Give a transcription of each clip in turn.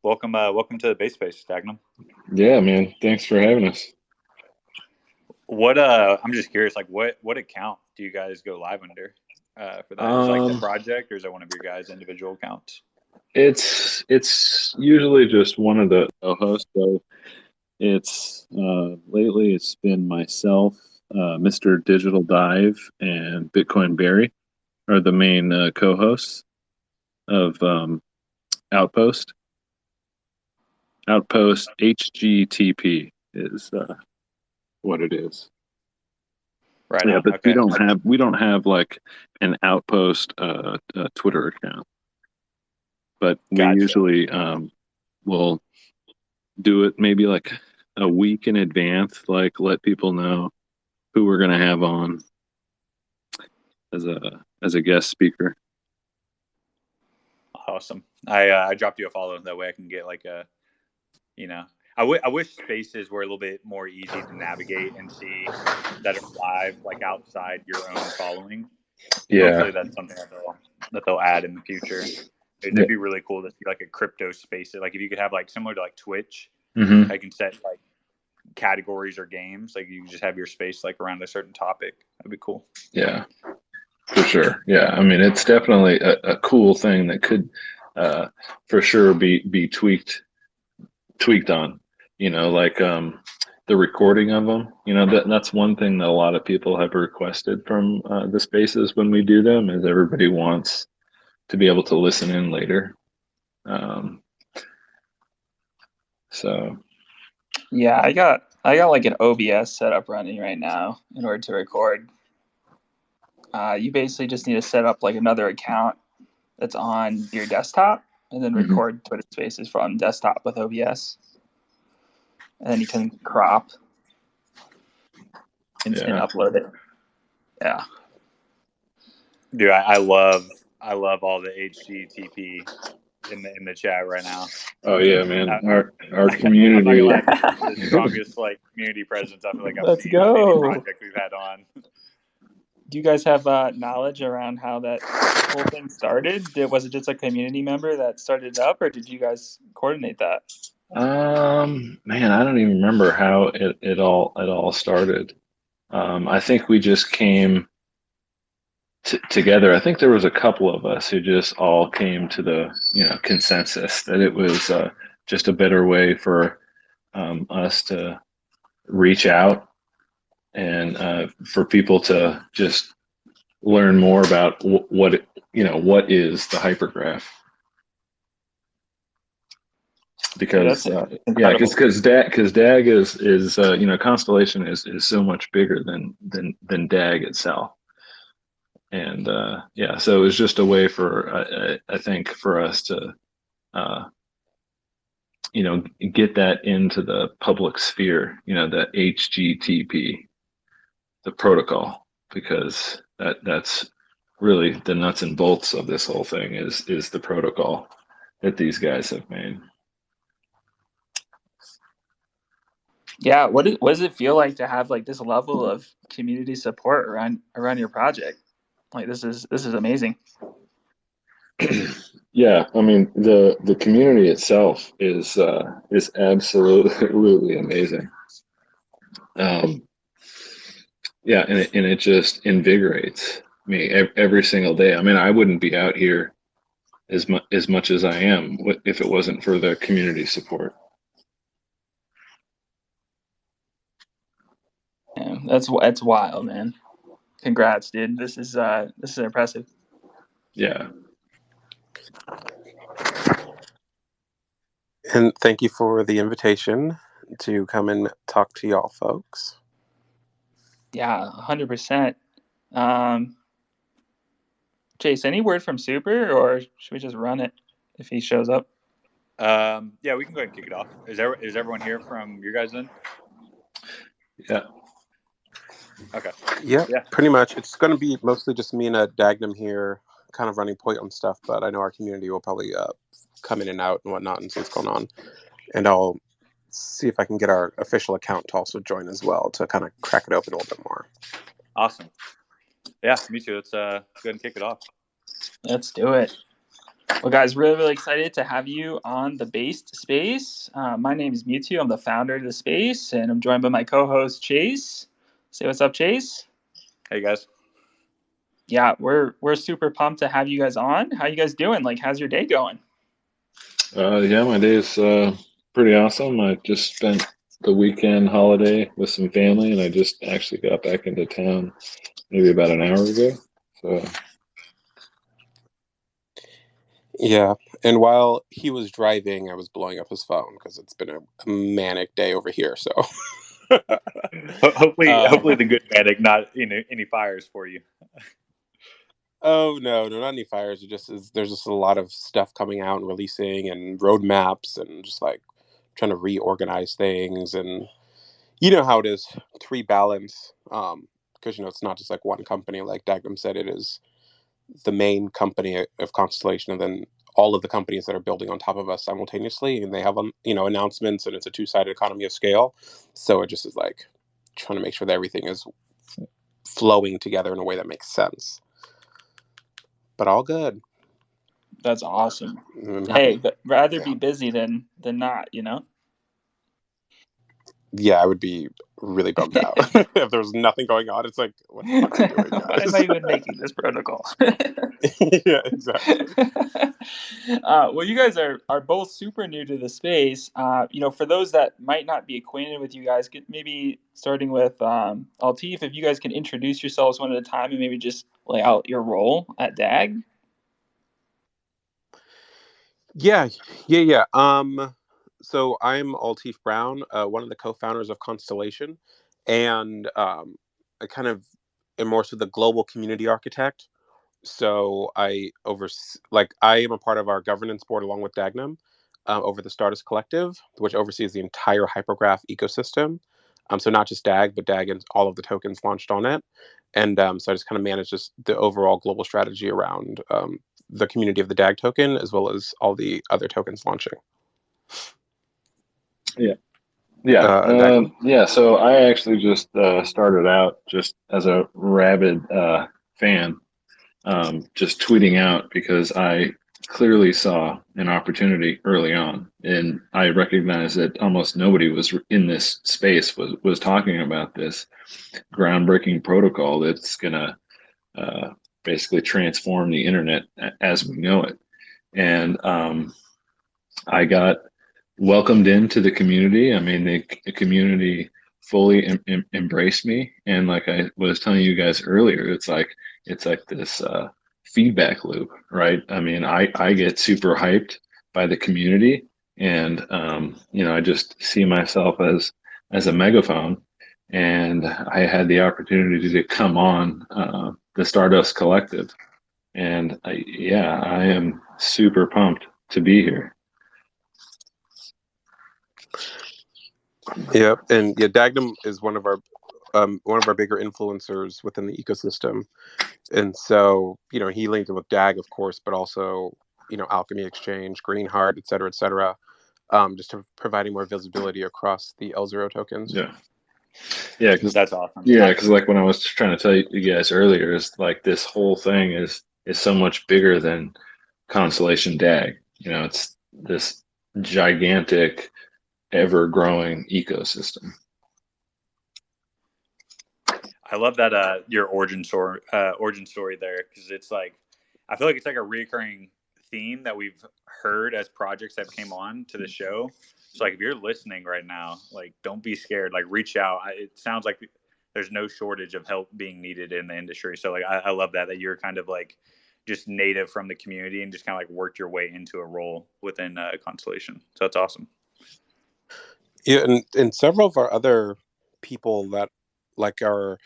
welcome to the Base Space, Dagnum. Yeah, man. Thanks for having us. I'm just curious, like what account do you guys go live under for that? Is it like the project, or is it one of your guys' individual accounts? It's usually just one of the co-hosts. So it's lately it's been myself, Mr. Digital Dive, and Bitcoin Barry are the main co-hosts of Outpost. Outpost HGTP is what it is. Right. Yeah, but okay. we don't have like an Outpost Twitter account. But we Gotcha. usually will do it maybe like a week in advance, like let people know who we're going to have on as a guest speaker. Awesome. I dropped you a follow, that way I can get like a, I wish spaces were a little bit more easy to navigate and see that are live, like outside your own following. Yeah. Hopefully that's something that they'll add in the future. It'd be really cool to see like a crypto space. Like if you could have like similar to like Twitch, I can set like categories or games. Like you can just have your space like around a certain topic. That'd be cool. Yeah, for sure. Yeah, I mean it's definitely a cool thing that could for sure be tweaked on. Like the recording of them. That's one thing that a lot of people have requested from the spaces when we do them, is everybody wants to be able to listen in later. So yeah, I got like an OBS setup running right now in order to record. You basically just need to set up like another account that's on your desktop, and then record Twitter Spaces from desktop with OBS, and then you can crop and upload it. Yeah, dude, I love all the HGTP in the chat right now. Oh yeah, man! Our community. I'm not gonna lie, the strongest like community presence I feel like I've seen on any project we've had on. Do you guys have knowledge around how that whole thing started? Was it just a community member that started it up, or did you guys coordinate that? Man, I don't even remember how it all started. I think we just came together. I think there was a couple of us who just all came to the consensus that it was just a better way for us to reach out and for people to just learn more about what is the hypergraph. Because DAG is Constellation is so much bigger than DAG itself, and so it was just a way for I think for us to get that into the public sphere, the HGTP, the protocol, because that's really the nuts and bolts of this whole thing is the protocol that these guys have made. Yeah, what does it feel like to have like this level of community support around your project? Like this is amazing. Yeah, I mean the community itself is absolutely amazing. Yeah, and it just invigorates me every single day. I mean, I wouldn't be out here as much as I am if it wasn't for the community support. Yeah, that's wild, man. Congrats, dude. This is impressive. Yeah. And thank you for the invitation to come and talk to y'all folks. Yeah, 100%. Chase, any word from Super, or should we just run it if he shows up? Yeah, we can go ahead and kick it off. Is everyone here from your guys' end? Yeah. Okay. Yeah, pretty much. It's going to be mostly just me and Dagnum here, kind of running point on stuff, but I know our community will probably come in and out and whatnot and see what's going on. And I'll see if I can get our official account to also join as well to kind of crack it open a little bit more. Awesome. Yeah, me too. Let's go ahead and kick it off. Let's do it. Well, guys, really excited to have you on the Based Space. My name is Mewtwo. I'm the founder of the space, and I'm joined by my co-host Chase. Say what's up, Chase. Hey guys. Yeah, we're super pumped to have you guys on. How you guys doing? Like, how's your day going? Yeah, my day is pretty awesome. I just spent the weekend holiday with some family, and I just actually got back into town maybe about an hour ago. So Yeah, and while he was driving, I was blowing up his phone because it's been a manic day over here. So hopefully the good medic, not any fires for you. Oh no, not any fires. There's just a lot of stuff coming out and releasing and roadmaps and just like trying to reorganize things, and you know how it is to rebalance. Because it's not just like one company. Like Dagnum said, it is the main company of Constellation, and then all of the companies that are building on top of us simultaneously, and they have announcements, and it's a two-sided economy of scale. So it just is like trying to make sure that everything is flowing together in a way that makes sense. But all good. That's awesome. Hey, but rather be busy than not, Yeah, I would be really bummed out if there was nothing going on. It's like, what the fuck are you doing, guys? Why am I even making this protocol? Yeah, exactly. Well, you guys are both super new to the space. For those that might not be acquainted with you guys, maybe starting with Altif, if you guys can introduce yourselves one at a time and maybe just lay out your role at DAG. Yeah. So I'm Altif Brown, one of the co-founders of Constellation, and I kind of am more so the global community architect. So I am a part of our governance board along with Dagnum over the Stardust Collective, which oversees the entire hypergraph ecosystem. So not just DAG, but DAG and all of the tokens launched on it. And so I just kind of manage the overall global strategy around the community of the DAG token, as well as all the other tokens launching. Yeah. So I actually just started out just as a rabid fan, just tweeting out because I clearly saw an opportunity early on, and I recognized that almost nobody was in this space was talking about this groundbreaking protocol that's gonna basically transform the internet as we know it. And I got welcomed into the community. I mean, the community fully embraced me, and like I was telling you guys earlier, it's like this feedback loop, right? I mean, I get super hyped by the community, and I just see myself as a megaphone, and I had the opportunity to come on the Stardust Collective, and I am super pumped to be here. Yep, and Dagnum is one of our bigger influencers within the ecosystem, and so he linked in with DAG, of course, but also Alchemy Exchange, Greenheart, et cetera, just to providing more visibility across the L0 tokens. Yeah, because that's awesome. Yeah, because like when I was trying to tell you guys earlier, is like this whole thing is so much bigger than Constellation DAG. It's this gigantic, ever-growing ecosystem. I love that your origin story there, because it's like I feel like it's like a recurring theme that we've heard as projects that came on to the show. So like if you're listening right now, like don't be scared, like reach out. It sounds like there's no shortage of help being needed in the industry. So like I love that you're kind of like just native from the community and just kind of like worked your way into a role within Constellation. So that's awesome. Yeah, and several of our other people that like are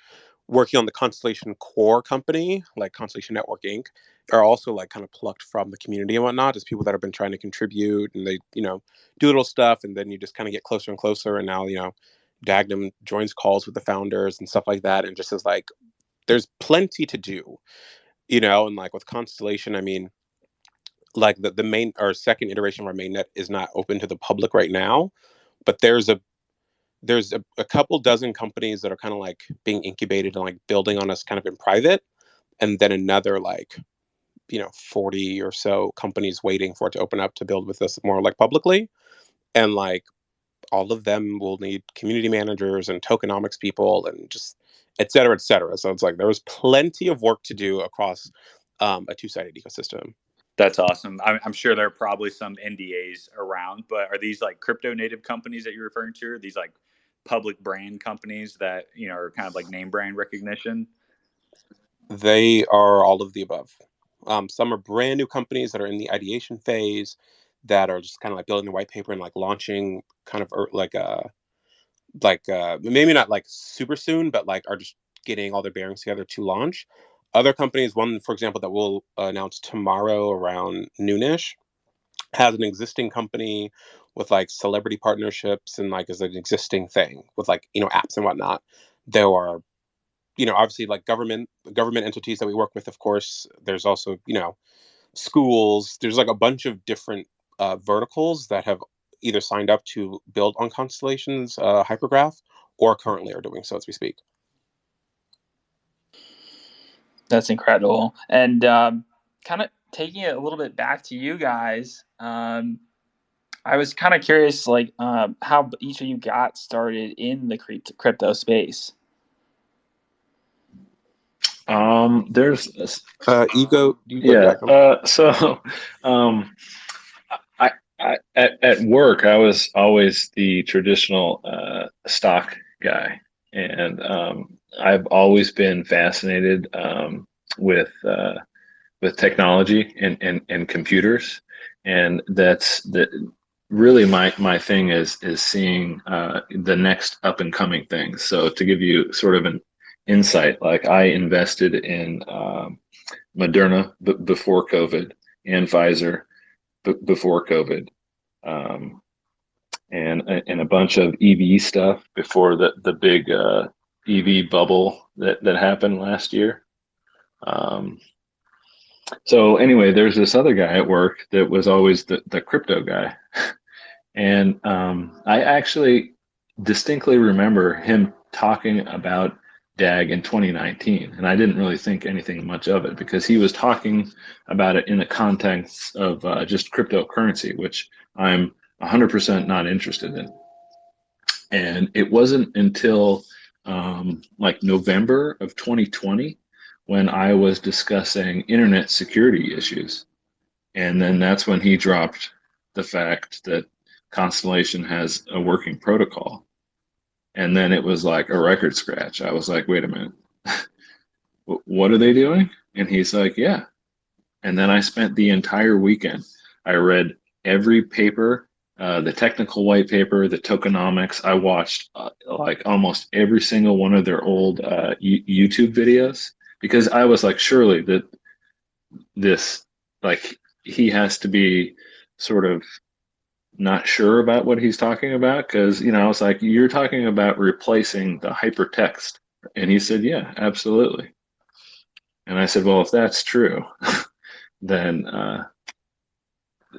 working on the Constellation core company, like Constellation Network Inc., are also like kind of plucked from the community and whatnot, as people that have been trying to contribute, and they do little stuff, and then you just kind of get closer and closer, and now Dagnum joins calls with the founders and stuff like that, and just is like there's plenty to do, and like with Constellation, I mean, like the main or second iteration of our mainnet is not open to the public right now, but there's a couple dozen companies that are kind of like being incubated and like building on us kind of in private, and then another like 40 or so companies waiting for it to open up to build with us more like publicly, and like all of them will need community managers and tokenomics people and just et cetera, et cetera. So it's like there was plenty of work to do across a two-sided ecosystem. That's awesome. I'm sure there are probably some NDAs around, but are these like crypto native companies that you're referring to? Are these like public brand companies that, are kind of like name brand recognition? They are all of the above. Some are brand new companies that are in the ideation phase that are just kind of like building a white paper and like launching kind of maybe not like super soon, but like are just getting all their bearings together to launch. Other companies, one for example that we'll announce tomorrow around noonish, has an existing company with like celebrity partnerships and like as an existing thing with like apps and whatnot. There are obviously like government entities that we work with. Of course, there's also schools. There's like a bunch of different verticals that have either signed up to build on Constellation's hypergraph or currently are doing so as we speak. That's incredible. And kind of taking it a little bit back to you guys, I was kind of curious, like how each of you got started in the crypto space. There's Ego. I at work I was always the traditional stock guy, and I've always been fascinated with technology and computers, and that's really my thing is seeing the next up and coming things. So to give you sort of an insight, like I invested in Moderna before COVID and Pfizer before COVID, and a bunch of EV stuff before the big EV bubble that happened last year. So anyway, there's this other guy at work that was always the crypto guy. And I actually distinctly remember him talking about DAG in 2019. And I didn't really think anything much of it because he was talking about it in the context of just cryptocurrency, which I'm 100% not interested in. And it wasn't until like November of 2020 when I was discussing internet security issues. And then that's when he dropped the fact that Constellation has a working protocol. And then it was like a record scratch. I was like, wait a minute, what are they doing? And he's like, yeah. And then I spent the entire weekend. I read every paper, the technical white paper, the tokenomics. I watched like almost every single one of their old YouTube videos because I was like, surely that this, like, he has to be sort of not sure about what he's talking about because I was like, you're talking about replacing the hypertext, and he said, yeah, absolutely. And I said, well, if that's true, then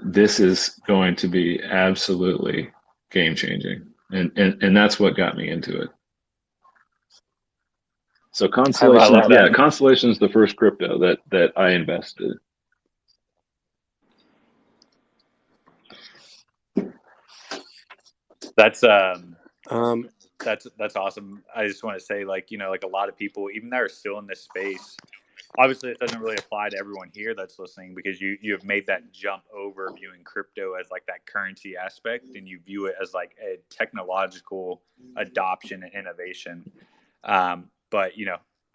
this is going to be absolutely game changing, and that's what got me into it. So Constellation, Constellation is the first crypto that I invested. That's awesome. I just want to say, like, like a lot of people, even that are still in this space, obviously it doesn't really apply to everyone here that's listening because you have made that jump over viewing crypto as like that currency aspect, and you view it as like a technological adoption and innovation. But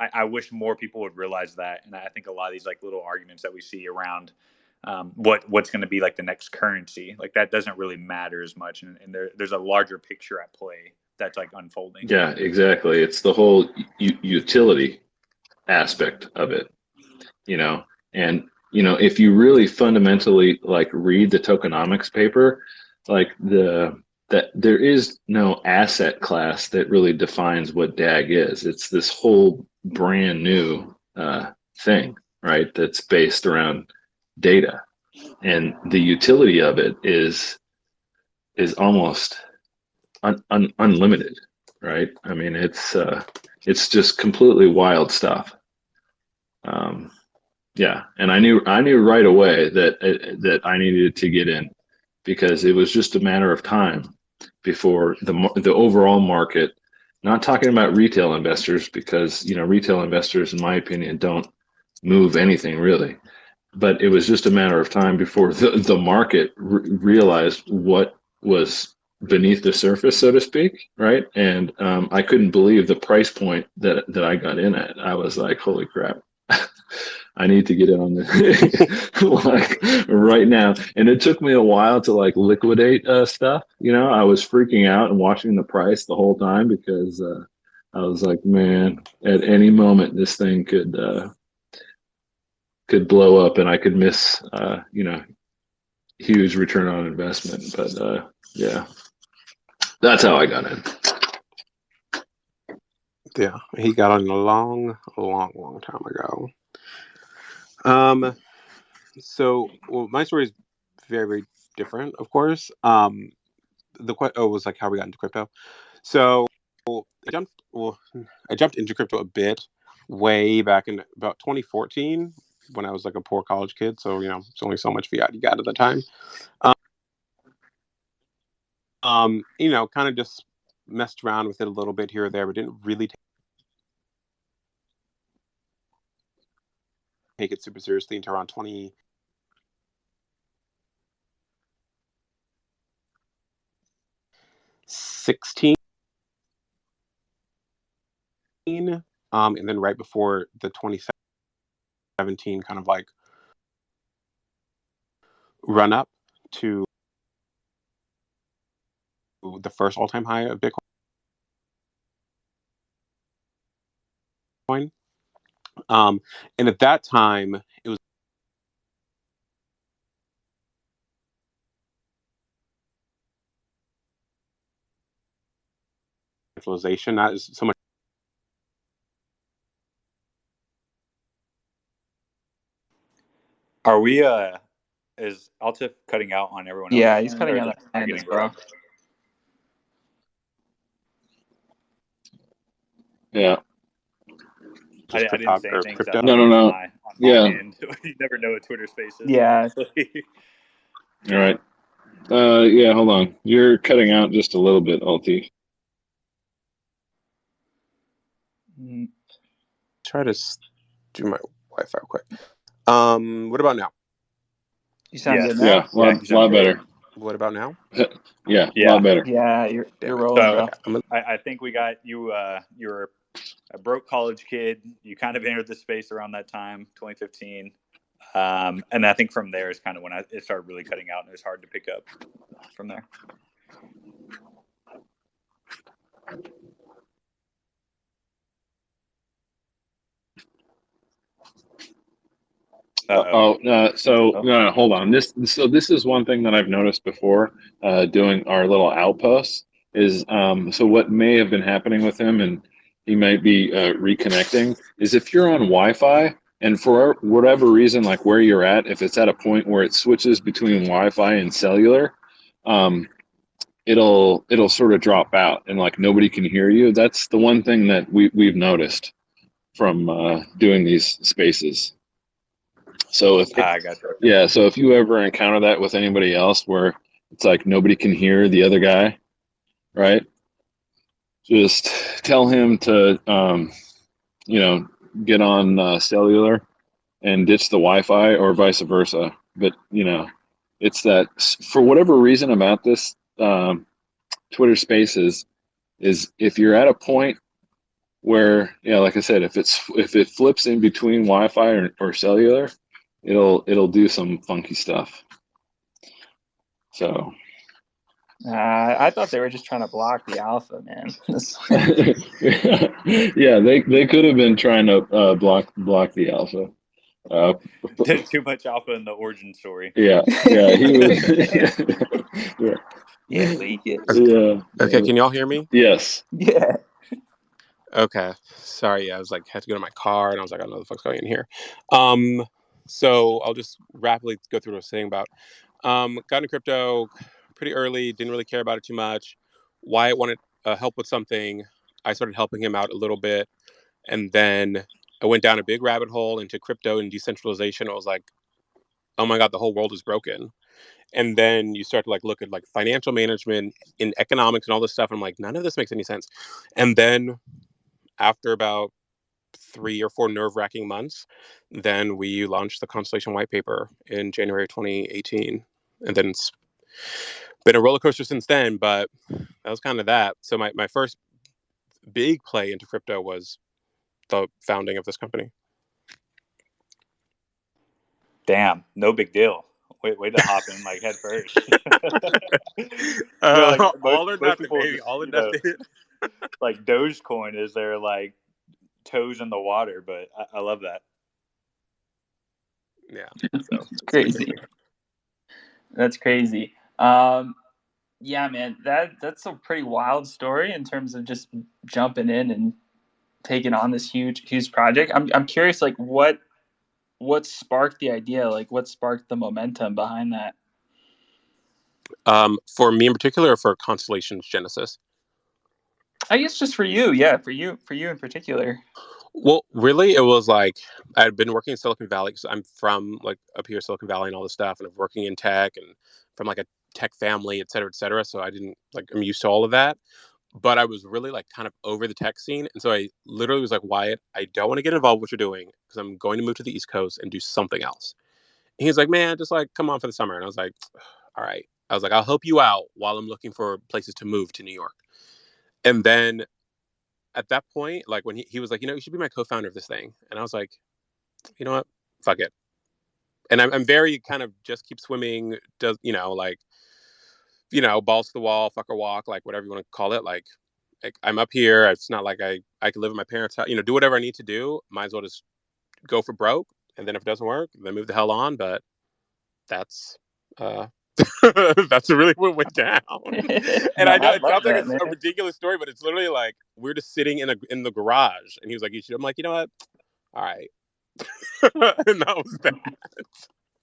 I wish more people would realize that, and I think a lot of these like little arguments that we see around what's going to be like the next currency, like that doesn't really matter as much, and there's a larger picture at play that's like unfolding. Yeah, exactly. It's the whole utility aspect of it, and if you really fundamentally like read the tokenomics paper, like that there is no asset class that really defines what DAG is. It's this whole brand new thing, right? That's based around data, and the utility of it is almost unlimited, right? I mean, it's just completely wild stuff. Yeah, and I knew right away that I needed to get in, because it was just a matter of time before the overall market. Not talking about retail investors, because retail investors, in my opinion, don't move anything really. But it was just a matter of time before the market realized what was beneath the surface, so to speak, right? And I couldn't believe the price point that I got in at. I was like, holy crap. I need to get in on this like right now. And it took me a while to like liquidate stuff. I was freaking out and watching the price the whole time, because I was like, man, at any moment this thing could blow up and I could miss huge return on investment. But yeah, that's how I got in. Yeah, he got in a long time ago. So, well, my story is very, very different, of course. It was like how we got into crypto. So I jumped into crypto a bit way back in about 2014, when I was like a poor college kid. So, it's only so much fiat you got at the time. Kind of just messed around with it a little bit here or there, but didn't really take it super seriously until around 2016. And then right before the 2017 kind of like run up to the first all-time high of Bitcoin. And at that time, it was centralization, not as so much. Are we is Altif cutting out on everyone else? Yeah, he's cutting out on us, bro. Yeah. I didn't say anything. Crypto. No. On Yeah. my end. You never know what Twitter Space is. Yeah. All right. Yeah, hold on. You're cutting out just a little bit, Alti. Try to do my Wi-Fi real quick. What about now? You sound good now. Yeah, a lot better. What about now? Yeah, a lot better. Yeah, you're rolling, bro. I think we got you. You're a broke college kid. You kind of entered the space around that time, 2015. And I think from there is kind of when it started really cutting out, and it was hard to pick up from there. No, hold on. This is one thing that I've noticed before doing our little outposts is so what may have been happening with him, and he might be reconnecting, is if you're on Wi-Fi and for whatever reason, like where you're at, if it's at a point where it switches between Wi-Fi and cellular, it'll sort of drop out and like nobody can hear you. That's the one thing that we've noticed from doing these spaces. So if you ever encounter that with anybody else where it's like nobody can hear the other guy, right? Just tell him to get on cellular and ditch the Wi-Fi, or vice versa. But it's that for whatever reason about this Twitter Spaces is if you're at a point where, like I said, if it flips in between Wi-Fi or cellular, it'll do some funky stuff. So I thought they were just trying to block the alpha, man. Yeah, they could have been trying to block the alpha. Too much alpha in the origin story. Yeah, he was. Yeah, leak it. Yeah. Okay, can y'all hear me? Yes. Yeah. Okay. Sorry, I was like had to go to my car, and I was like, I don't know the fuck's going in here. So I'll just rapidly go through what I was saying about got into crypto pretty early, didn't really care about it too much. Wyatt wanted help with something. I started helping him out a little bit, and then I went down a big rabbit hole into crypto and decentralization. I was like, oh my God, the whole world is broken. And then you start to like look at like financial management in economics and all this stuff. And I'm like, none of this makes any sense. And then after about 3 or 4 nerve-wracking months, then we launched the Constellation white paper in January 2018. And then it's been a roller coaster since then, but that was kind of that. So my first big play into crypto was the founding of this company. Damn, no big deal. Way to hop in like head first. Like all or most nothing, people baby. just, All or nothing. like Dogecoin is their like toes in the water, but I love that. Yeah, so it's crazy. That's crazy. Yeah, man, that's a pretty wild story in terms of just jumping in and taking on this huge project. I'm curious, like what sparked the idea? Like what sparked the momentum behind that? For me in particular, or for Constellation's genesis? I guess just for you, yeah, for you in particular. Well, really, it was like I'd been working in Silicon Valley because I'm from like up here, Silicon Valley, and all this stuff, and I'm working in tech and from like a tech family, et cetera, et cetera. So I didn't like I'm used to all of that, but I was really like kind of over the tech scene, and so I literally was like, Wyatt, I don't want to get involved with what you're doing because I'm going to move to the East Coast and do something else. And he's like, man, just like come on for the summer, and I was like, all right. I was like, I'll help you out while I'm looking for places to move to New York, and then at that point, like when he was like, you should be my co-founder of this thing. And I was like, you know what? Fuck it. And I'm very kind of just keep swimming, does, like, balls to the wall, fucker walk, like whatever you want to call it. Like I'm up here. It's not like I can live at my parents' house, do whatever I need to do. Might as well just go for broke. And then if it doesn't work, then move the hell on. But that's, that's really what went down. And I know it sounds like it's a ridiculous story, but it's literally like we're just sitting in the garage, and he was like, "You should." I'm like, you know what? All right. And that was that.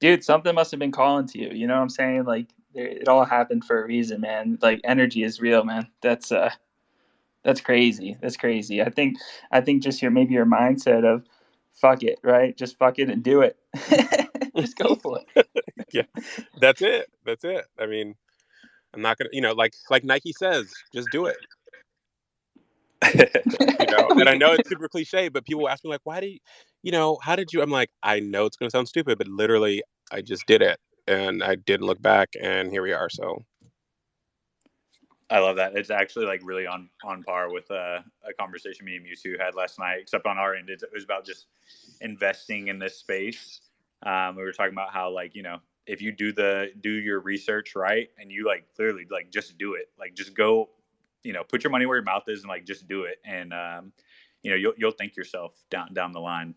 Dude, something must have been calling to you. You know what I'm saying? Like it all happened for a reason, man. Like energy is real, man. That's crazy. That's crazy. I think just your mindset of fuck it, right? Just fuck it and do it. Just go for it. Yeah, that's it. I mean, I'm not gonna, like Nike says, just do it. And I know it's super cliche, but people ask me like, why did how did you? I'm like, I know it's gonna sound stupid, but literally, I just did it, and I didn't look back, and here we are. So. I love that. It's actually like really on par with a conversation me and you two had last night, except on our end, it was about just investing in this space. We were talking about how like, if you do your research right and you like clearly like just do it, like just go, put your money where your mouth is and like just do it. And, you'll thank yourself down the line.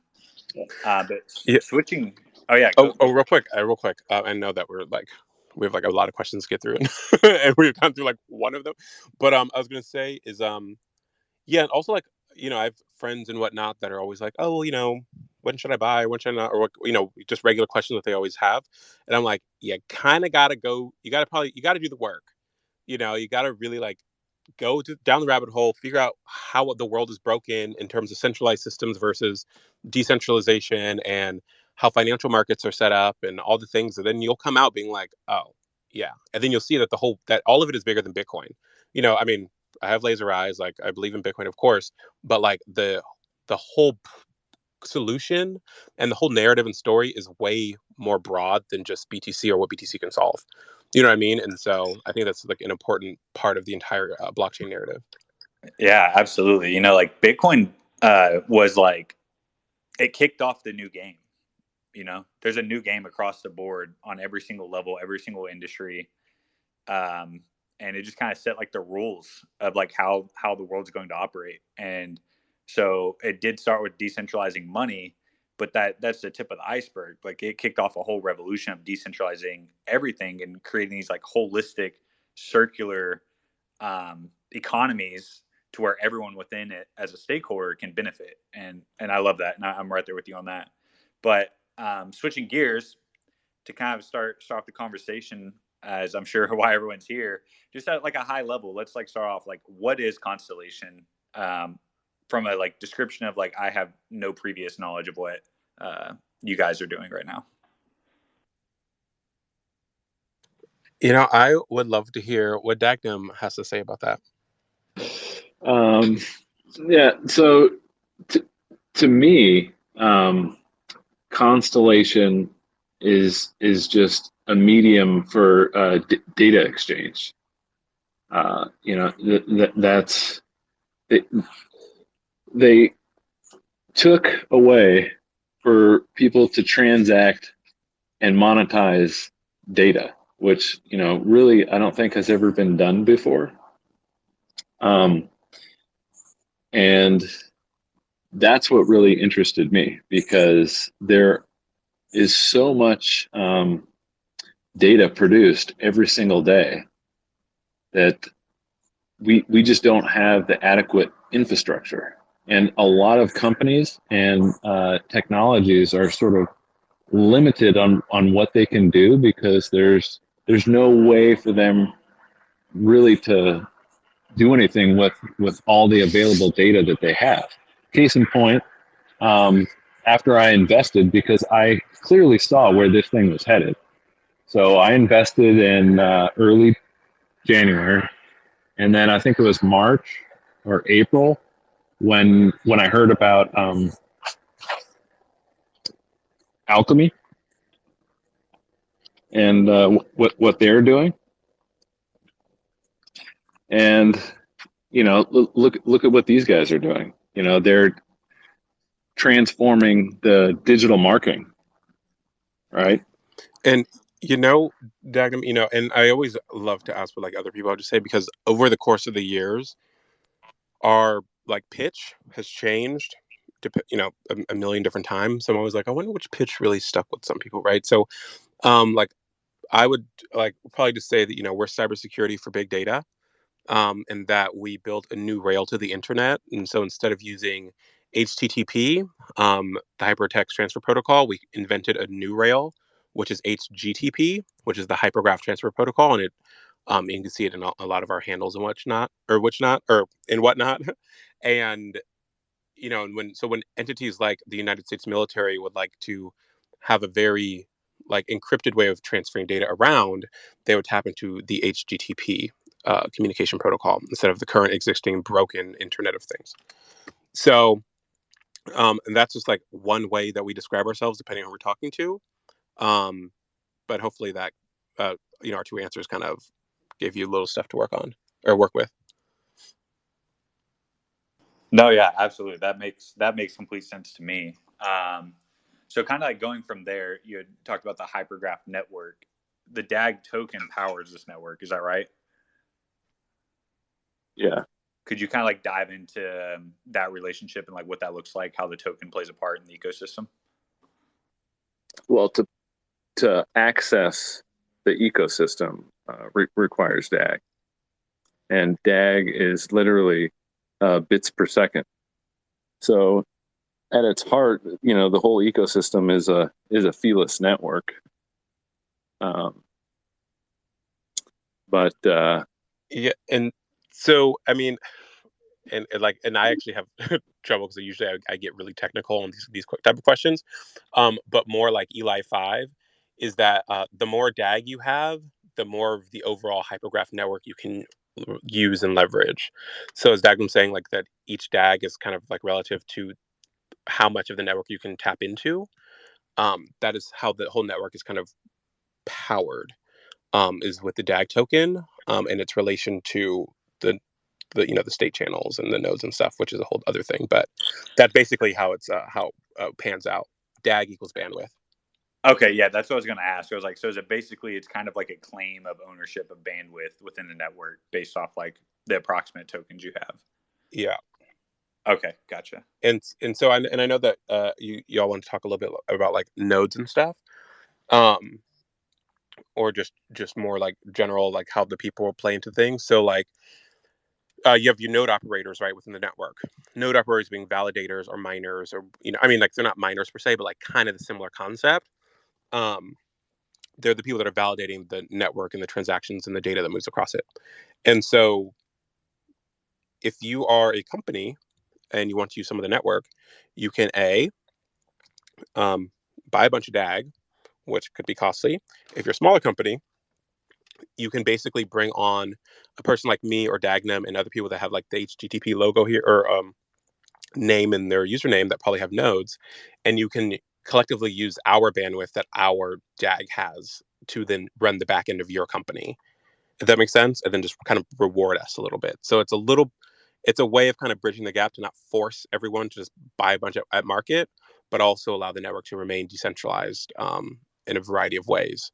But switching. Oh yeah. Real quick. I know that we have like a lot of questions to get through, and we've gone through like one of them. But I was gonna say is yeah, and also like I have friends and whatnot that are always like, oh well, when should I buy? When should I not? Or just regular questions that they always have. And I'm like, you kind of gotta go. You gotta do the work. You gotta really like go down the rabbit hole, figure out how the world is broken in terms of centralized systems versus decentralization and how financial markets are set up and all the things. And then you'll come out being like, oh, yeah. And then you'll see that that all of it is bigger than Bitcoin. I mean, I have laser eyes. Like I believe in Bitcoin, of course, but like the whole solution and the whole narrative and story is way more broad than just BTC or what BTC can solve. You know what I mean? And so I think that's like an important part of the entire blockchain narrative. Yeah, absolutely. Like Bitcoin was like, it kicked off the new game. There's a new game across the board on every single level, every single industry. And it just kind of set like the rules of like how the world's going to operate. And so it did start with decentralizing money, but that's the tip of the iceberg. Like it kicked off a whole revolution of decentralizing everything and creating these like holistic circular economies to where everyone within it as a stakeholder can benefit. And I love that. And I'm right there with you on that. But switching gears to kind of start off the conversation, as I'm sure why everyone's here, just at like a high level, let's like start off like, what is Constellation? from a like description of like I have no previous knowledge of what you guys are doing right now. I would love to hear what Dagnum has to say about that. Yeah. So to me, Constellation is just a medium for data exchange. That's they took away for people to transact and monetize data, which really I don't think has ever been done before. And that's what really interested me, because there is so much data produced every single day that we just don't have the adequate infrastructure. And a lot of companies and technologies are sort of limited on what they can do, because there's no way for them really to do anything with all the available data that they have. Case in point, after I invested, because I clearly saw where this thing was headed. So I invested in early January, and then I think it was March or April when I heard about Alchemy and what they're doing. And look at what these guys are doing. They're transforming the digital marketing, right? And Dagnum, and I always love to ask what like other people have to say, because over the course of the years, our like pitch has changed, a million different times. So I'm always like, I wonder which pitch really stuck with some people, right? So, like I would like probably just say that we're cybersecurity for big data, and that we built a new rail to the internet. And so instead of using HTTP, the hypertext transfer protocol, we invented a new rail, which is HGTP, which is the hypergraph transfer protocol, and it you can see it in a lot of our handles and whatnot. And when entities like the United States military would like to have a very like encrypted way of transferring data around, they would tap into the HGTP communication protocol instead of the current existing broken Internet of Things. So, and that's just like one way that we describe ourselves, depending on who we're talking to. But hopefully that our two answers kind of gave you a little stuff to work on or work with. No, yeah, absolutely. That makes complete sense to me. So kind of like going from there, you had talked about the hypergraph network. The DAG token powers this network. Is that right? Yeah. Could you kind of like dive into that relationship and like what that looks like, how the token plays a part in the ecosystem? Well, to access the ecosystem requires DAG, and DAG is literally bits per second. So at its heart, the whole ecosystem is a feeless network. Yeah, and so I mean, and I actually have trouble because usually I get really technical on these type of questions, but more like Eli 5 is that the more DAG you have, the more of the overall hypergraph network you can use and leverage. So as Dagnum saying, like that each DAG is kind of like relative to how much of the network you can tap into. That is how the whole network is kind of powered, is with the DAG token, and its relation to the state channels and the nodes and stuff, which is a whole other thing. But that's basically how it's pans out. DAG equals bandwidth. Okay, yeah, that's what I was going to ask. I was like, so is it basically it's kind of like a claim of ownership of bandwidth within the network based off like the approximate tokens you have? Yeah. Okay, gotcha. And so I know that y'all want to talk a little bit about like nodes and stuff, or just more like general like how the people play into things. So like you have your node operators right within the network. Node operators being validators or miners, or I mean like they're not miners per se, but like kind of the similar concept. They're the people that are validating the network and the transactions and the data that moves across it. And so if you are a company and you want to use some of the network, you can buy a bunch of DAG, which could be costly. If you're a smaller company, you can basically bring on a person like me or Dagnum and other people that have like the HTTP logo here or name in their username that probably have nodes, and you can collectively use our bandwidth that our DAG has to then run the back end of your company. If that makes sense, and then just kind of reward us a little bit. So it's a way of kind of bridging the gap to not force everyone to just buy a bunch at market, but also allow the network to remain decentralized in a variety of ways.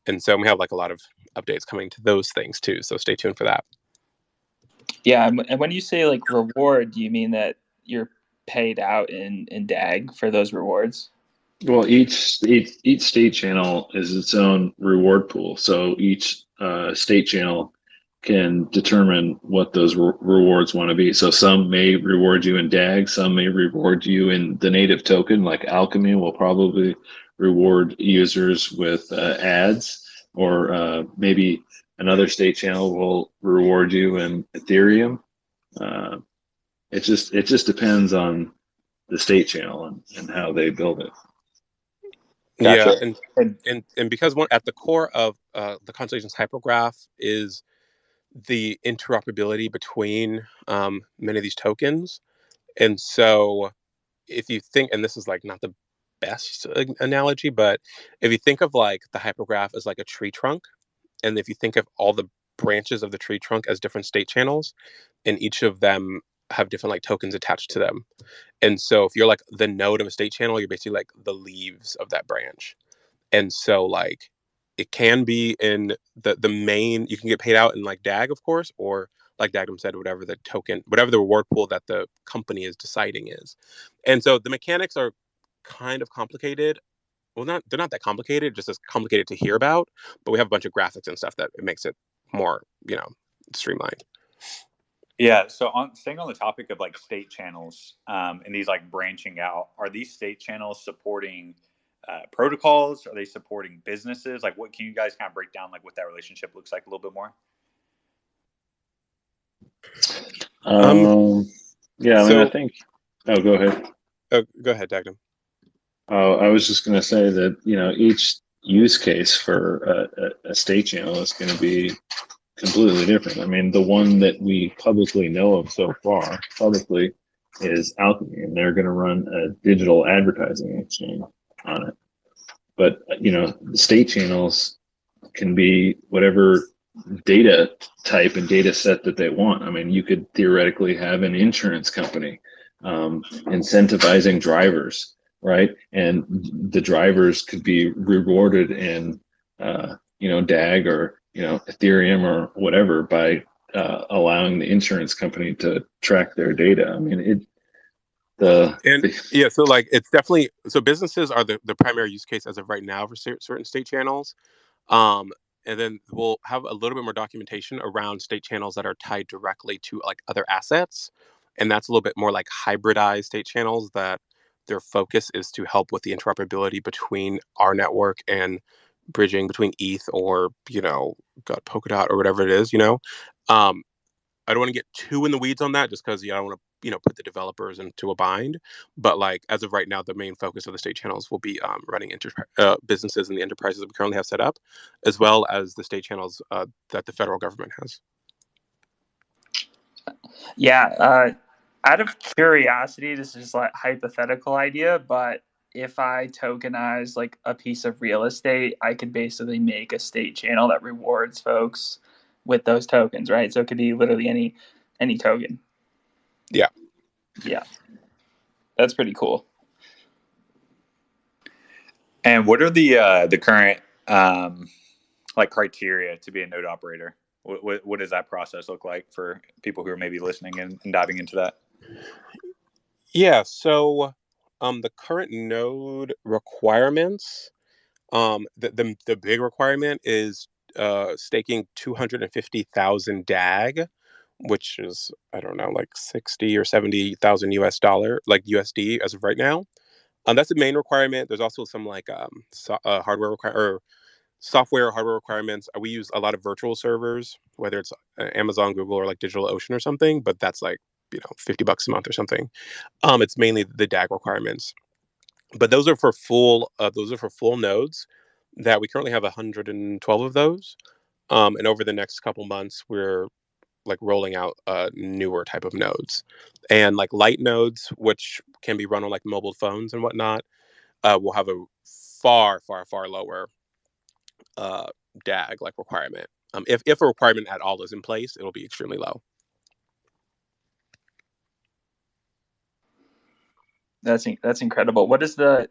And so we have like a lot of updates coming to those things too. So stay tuned for that. Yeah, and when you say like reward, do you mean that you're paid out in DAG for those rewards? Well, each state channel is its own reward pool. So each state channel can determine what those rewards want to be. So some may reward you in DAG, some may reward you in the native token, like Alchemy will probably reward users with ads, or maybe another state channel will reward you in Ethereum. It just depends on the state channel and how they build it. Gotcha. Yeah, and because at the core of the Constellation's hypergraph is the interoperability between many of these tokens. And so if you think, and this is like not the best analogy, but if you think of like the hypergraph as like a tree trunk, and if you think of all the branches of the tree trunk as different state channels, and each of them have different like tokens attached to them. And so if you're like the node of a state channel, you're basically like the leaves of that branch. And so like it can be in the main, you can get paid out in like DAG, of course, or like Dagnum said, whatever the token, whatever the reward pool that the company is deciding is. And so the mechanics are kind of complicated. Well, they're not that complicated, just as complicated to hear about, but we have a bunch of graphics and stuff that it makes it more, streamlined. Yeah. So staying on the topic of like state channels and these like branching out, are these state channels supporting protocols? Are they supporting businesses? Like, what can you guys kind of break down like what that relationship looks like a little bit more? Yeah, I mean, I think. Oh, go ahead. Oh, go ahead, Dagnum. Oh, I was just going to say that each use case for a state channel is going to be completely different. I mean, the one that we publicly know of so far, publicly, is Alchemy, and they're going to run a digital advertising exchange on it. But the state channels can be whatever data type and data set that they want. I mean, you could theoretically have an insurance company incentivizing drivers, right? And the drivers could be rewarded in DAG or Ethereum or whatever by allowing the insurance company to track their data. I mean, so like it's definitely, so businesses are the primary use case as of right now for certain state channels. And then we'll have a little bit more documentation around state channels that are tied directly to like other assets. And that's a little bit more like hybridized state channels that their focus is to help with the interoperability between our network and bridging between ETH or, Polkadot or whatever it is, I don't want to get too in the weeds on that just because I don't want to, put the developers into a bind. But like as of right now, the main focus of the state channels will be running businesses and the enterprises that we currently have set up, as well as the state channels that the federal government has. Yeah. Out of curiosity, this is like hypothetical idea, but if I tokenize like a piece of real estate, I could basically make a state channel that rewards folks with those tokens, right? So it could be literally any token. Yeah. Yeah. That's pretty cool. And what are the current like criteria to be a node operator? What does that process look like for people who are maybe listening and diving into that? Yeah. So the current node requirements, the big requirement is staking 250,000 DAG, which is, I don't know, like 60 or 70,000 US dollar, like USD as of right now. That's the main requirement. There's also some like hardware or software or hardware requirements. We use a lot of virtual servers, whether it's Amazon, Google, or like DigitalOcean or something, but that's like, $50 a month or something. It's mainly the DAG requirements, but those are for full nodes that we currently have 112 of those. And over the next couple months, we're like rolling out newer type of nodes, and like light nodes, which can be run on like mobile phones and whatnot, will have a far lower DAG like requirement. If a requirement at all is in place, it'll be extremely low. That's incredible. What was the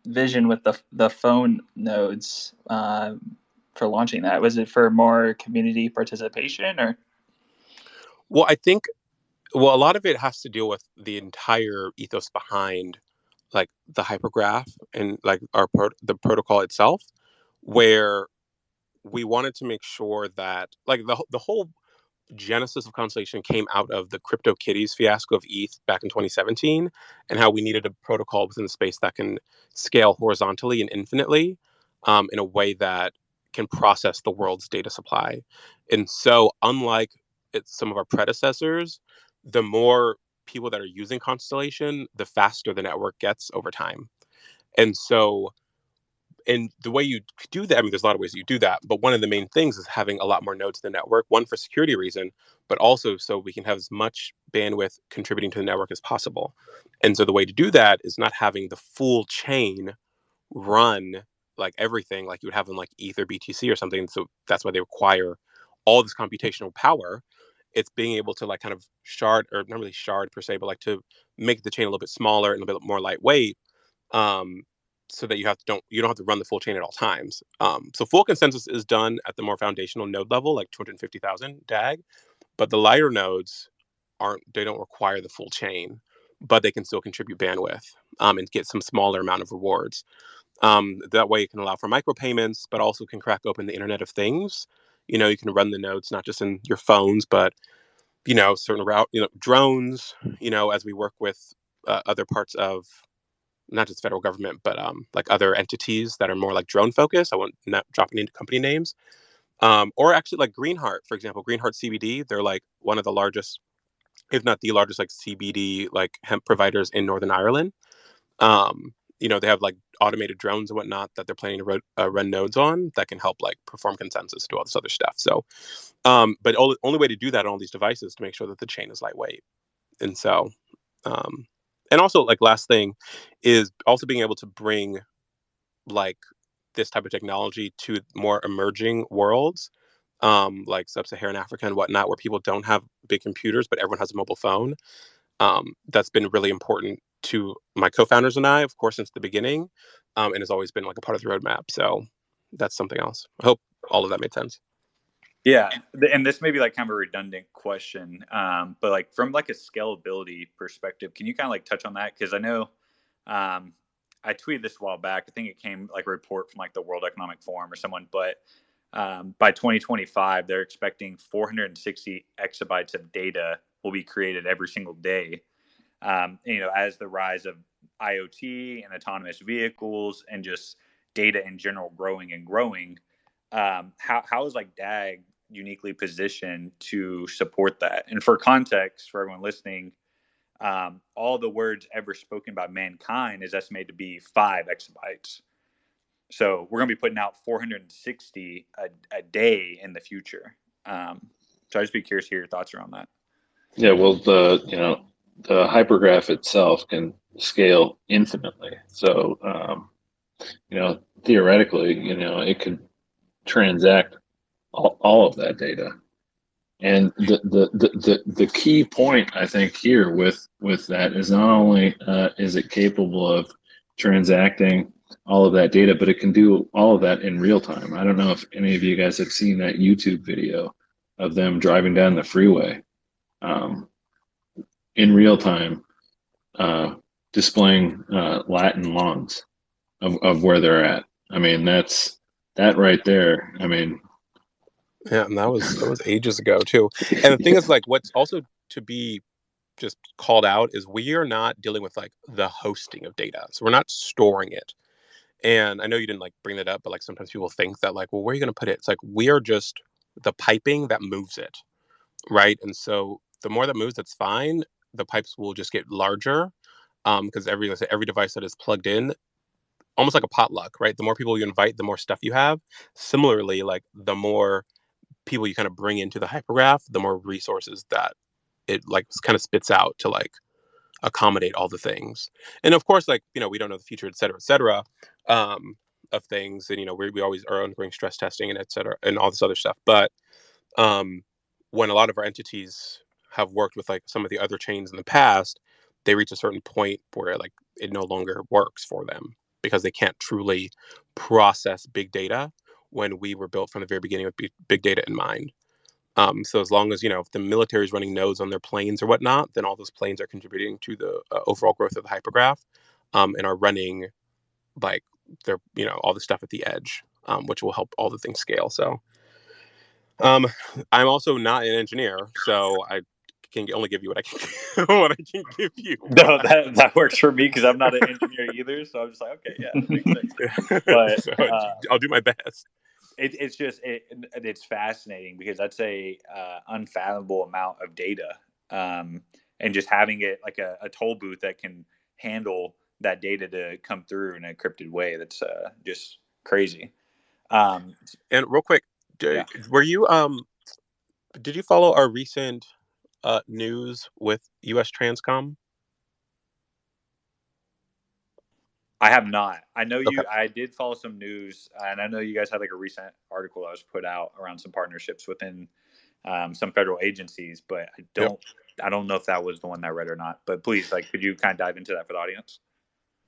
vision with the phone nodes for launching that? Was it for more community participation, or? Well, I think a lot of it has to deal with the entire ethos behind like the hypergraph and like the protocol itself, where we wanted to make sure that like the whole genesis of Constellation came out of the CryptoKitties fiasco of ETH back in 2017, and how we needed a protocol within the space that can scale horizontally and infinitely, in a way that can process the world's data supply. And so, unlike some of our predecessors, the more people that are using Constellation, the faster the network gets over time. And so, and the way you do that, I mean, there's a lot of ways you do that, but one of the main things is having a lot more nodes in the network, one for security reason, but also so we can have as much bandwidth contributing to the network as possible. And so the way to do that is not having the full chain run like everything like you would have in like ETH or BTC or something. So that's why they require all this computational power. It's being able to like kind of shard, or not really shard per se, but like to make the chain a little bit smaller and a bit more lightweight. So that you don't have to run the full chain at all times. So full consensus is done at the more foundational node level, like 250,000 DAG, but the lighter nodes don't require the full chain, but they can still contribute bandwidth, and get some smaller amount of rewards. That way it can allow for micropayments, but also can crack open the Internet of Things. You can run the nodes not just in your phones, but certain drones. As we work with other parts of not just federal government, but like other entities that are more like drone focused. I won't not drop any company names. Or actually like Greenheart, for example, Greenheart CBD, they're like one of the largest, if not the largest, like CBD like hemp providers in Northern Ireland. They have like automated drones and whatnot that they're planning to run nodes on that can help like perform consensus, do all this other stuff. So, but only way to do that on all these devices is to make sure that the chain is lightweight. And so, and also like last thing is also being able to bring like this type of technology to more emerging worlds, like sub-Saharan Africa and whatnot, where people don't have big computers, but everyone has a mobile phone. That's been really important to my co-founders and I, of course, since the beginning, and has always been like a part of the roadmap. So that's something else. I hope all of that made sense. Yeah, and this may be like kind of a redundant question, but like from like a scalability perspective, can you kind of like touch on that? Because I know I tweeted this a while back. I think it came like a report from like the World Economic Forum or someone, but by 2025, they're expecting 460 exabytes of data will be created every single day. As the rise of IoT and autonomous vehicles and just data in general growing and growing, how is like DAG uniquely positioned to support that? And for context, for everyone listening, all the words ever spoken by mankind is estimated to be 5 exabytes. So we're going to be putting out 460 a day in the future. So I'd just be curious to hear your thoughts around that. Yeah, well, the hypergraph itself can scale infinitely. So, theoretically, it could transact all of that data. And the key point I think here with that is not only is it capable of transacting all of that data, but it can do all of that in real time. I don't know if any of you guys have seen that YouTube video of them driving down the freeway in real time, displaying Latin lawns of where they're at. I mean, that right there. I mean, yeah, and that was ages ago too. And the thing is, like, what's also to be just called out is we are not dealing with like the hosting of data, so we're not storing it. And I know you didn't like bring that up, but like sometimes people think that like, well, where are you going to put it? It's like we are just the piping that moves it, right? And so the more that moves, that's fine. The pipes will just get larger, because every device that is plugged in, almost like a potluck, right? The more people you invite, the more stuff you have. Similarly, like the more people you kind of bring into the hypergraph, the more resources that it like kind of spits out to like accommodate all the things. And of course, like, you know, we don't know the future, et cetera, of things. And, you know, we always are undergoing stress testing and et cetera, and all this other stuff. But when a lot of our entities have worked with like some of the other chains in the past, they reach a certain point where like it no longer works for them because they can't truly process big data when we were built from the very beginning with big data in mind. So as long as, you know, if the military is running nodes on their planes or whatnot, then all those planes are contributing to the overall growth of the hypergraph, and are running like they're, you know, all the stuff at the edge, which will help all the things scale. So I'm also not an engineer, so I can only give you what I can what I can give you. No, that works for me because I'm not an engineer either. So I'm just like, okay, yeah, that makes sense. But so I'll do my best. It's just it's fascinating because that's a unfathomable amount of data, and just having it like a toll booth that can handle that data to come through in a encrypted way. That's just crazy. And real quick, were you did you follow our recent news with U.S. Transcom? I have not. I know Okay. I did follow some news, and I know you guys had like a recent article that was put out around some partnerships within some federal agencies, but I don't know if that was the one that I read or not. But please, like, could you kind of dive into that for the audience?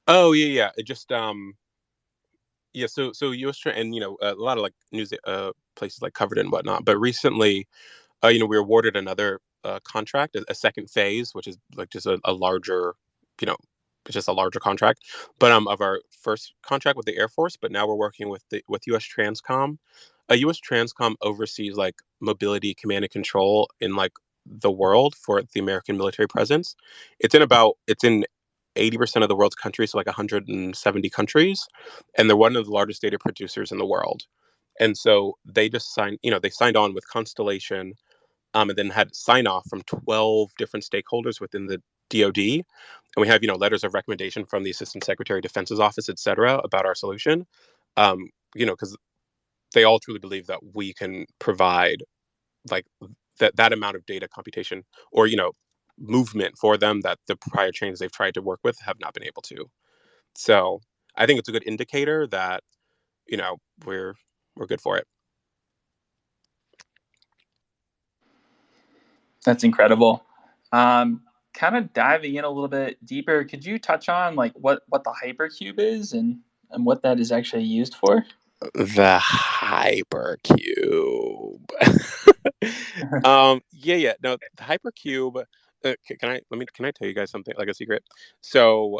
Oh yeah. It just yeah. So U.S. and, you know, a lot of like news places like covered it and whatnot. But recently, you know, we were awarded another contract, a second phase, which is like just a larger, you know, it's just a larger contract, but of our first contract with the Air Force. But now we're working with U.S. Transcom. U.S. Transcom oversees like mobility, command and control in like the world for the American military presence. It's in 80% of the world's countries, so like 170 countries, and they're one of the largest data producers in the world. And so they just signed on with Constellation, and then had sign off from 12 different stakeholders within the DoD. And we have, you know, letters of recommendation from the Assistant Secretary of Defense's office, et cetera, about our solution. You know, because they all truly believe that we can provide like that amount of data computation or, you know, movement for them that the prior chains they've tried to work with have not been able to. So I think it's a good indicator that, you know, we're good for it. That's incredible. Kind of diving in a little bit deeper, could you touch on like what the HyperCube is and what that is actually used for? The HyperCube. Yeah. No, the HyperCube. Can I tell you guys something, like a secret? So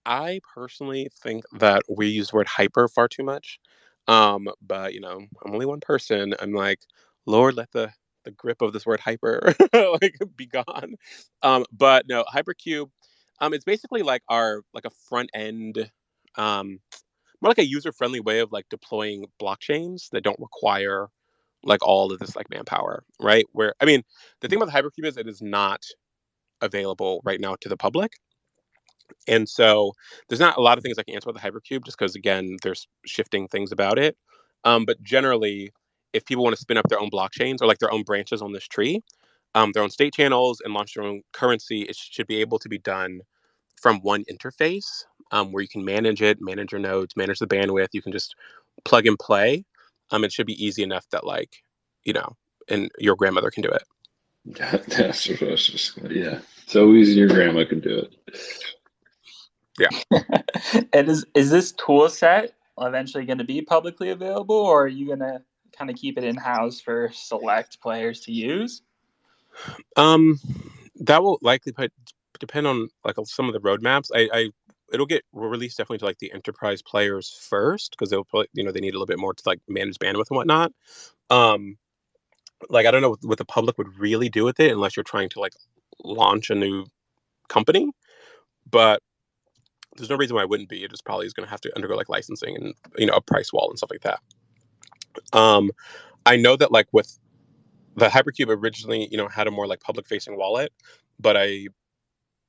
I personally think that we use the word hyper far too much. But you know, I'm only one person. I'm like, Lord, let the grip of this word hyper like be gone. But no, HyperCube. It's basically like a front end, more like a user friendly way of like deploying blockchains that don't require like all of this like manpower, right? Where I mean, the thing about the HyperCube is it is not available right now to the public. And so there's not a lot of things I can answer about the HyperCube just because, again, there's shifting things about it. But generally, if people want to spin up their own blockchains or like their own branches on this tree, their own state channels and launch their own currency, it should be able to be done from one interface, where you can manage it, manage your nodes, manage the bandwidth. You can just plug and play. It should be easy enough that, like, you know, and your grandmother can do it. That's what I was just, yeah. So easy your grandma can do it. Yeah. And is this tool set eventually going to be publicly available, or are you going to kind of keep it in-house for select players to use? That will likely depend on like some of the roadmaps. It'll get released definitely to like the enterprise players first because they'll probably, you know, they need a little bit more to like manage bandwidth and whatnot. Like I don't know what the public would really do with it unless you're trying to like launch a new company, but there's no reason why it wouldn't be. It just probably is going to have to undergo like licensing and, you know, a price wall and stuff like that. I know that like with the HyperCube originally, had a more like public facing wallet, but I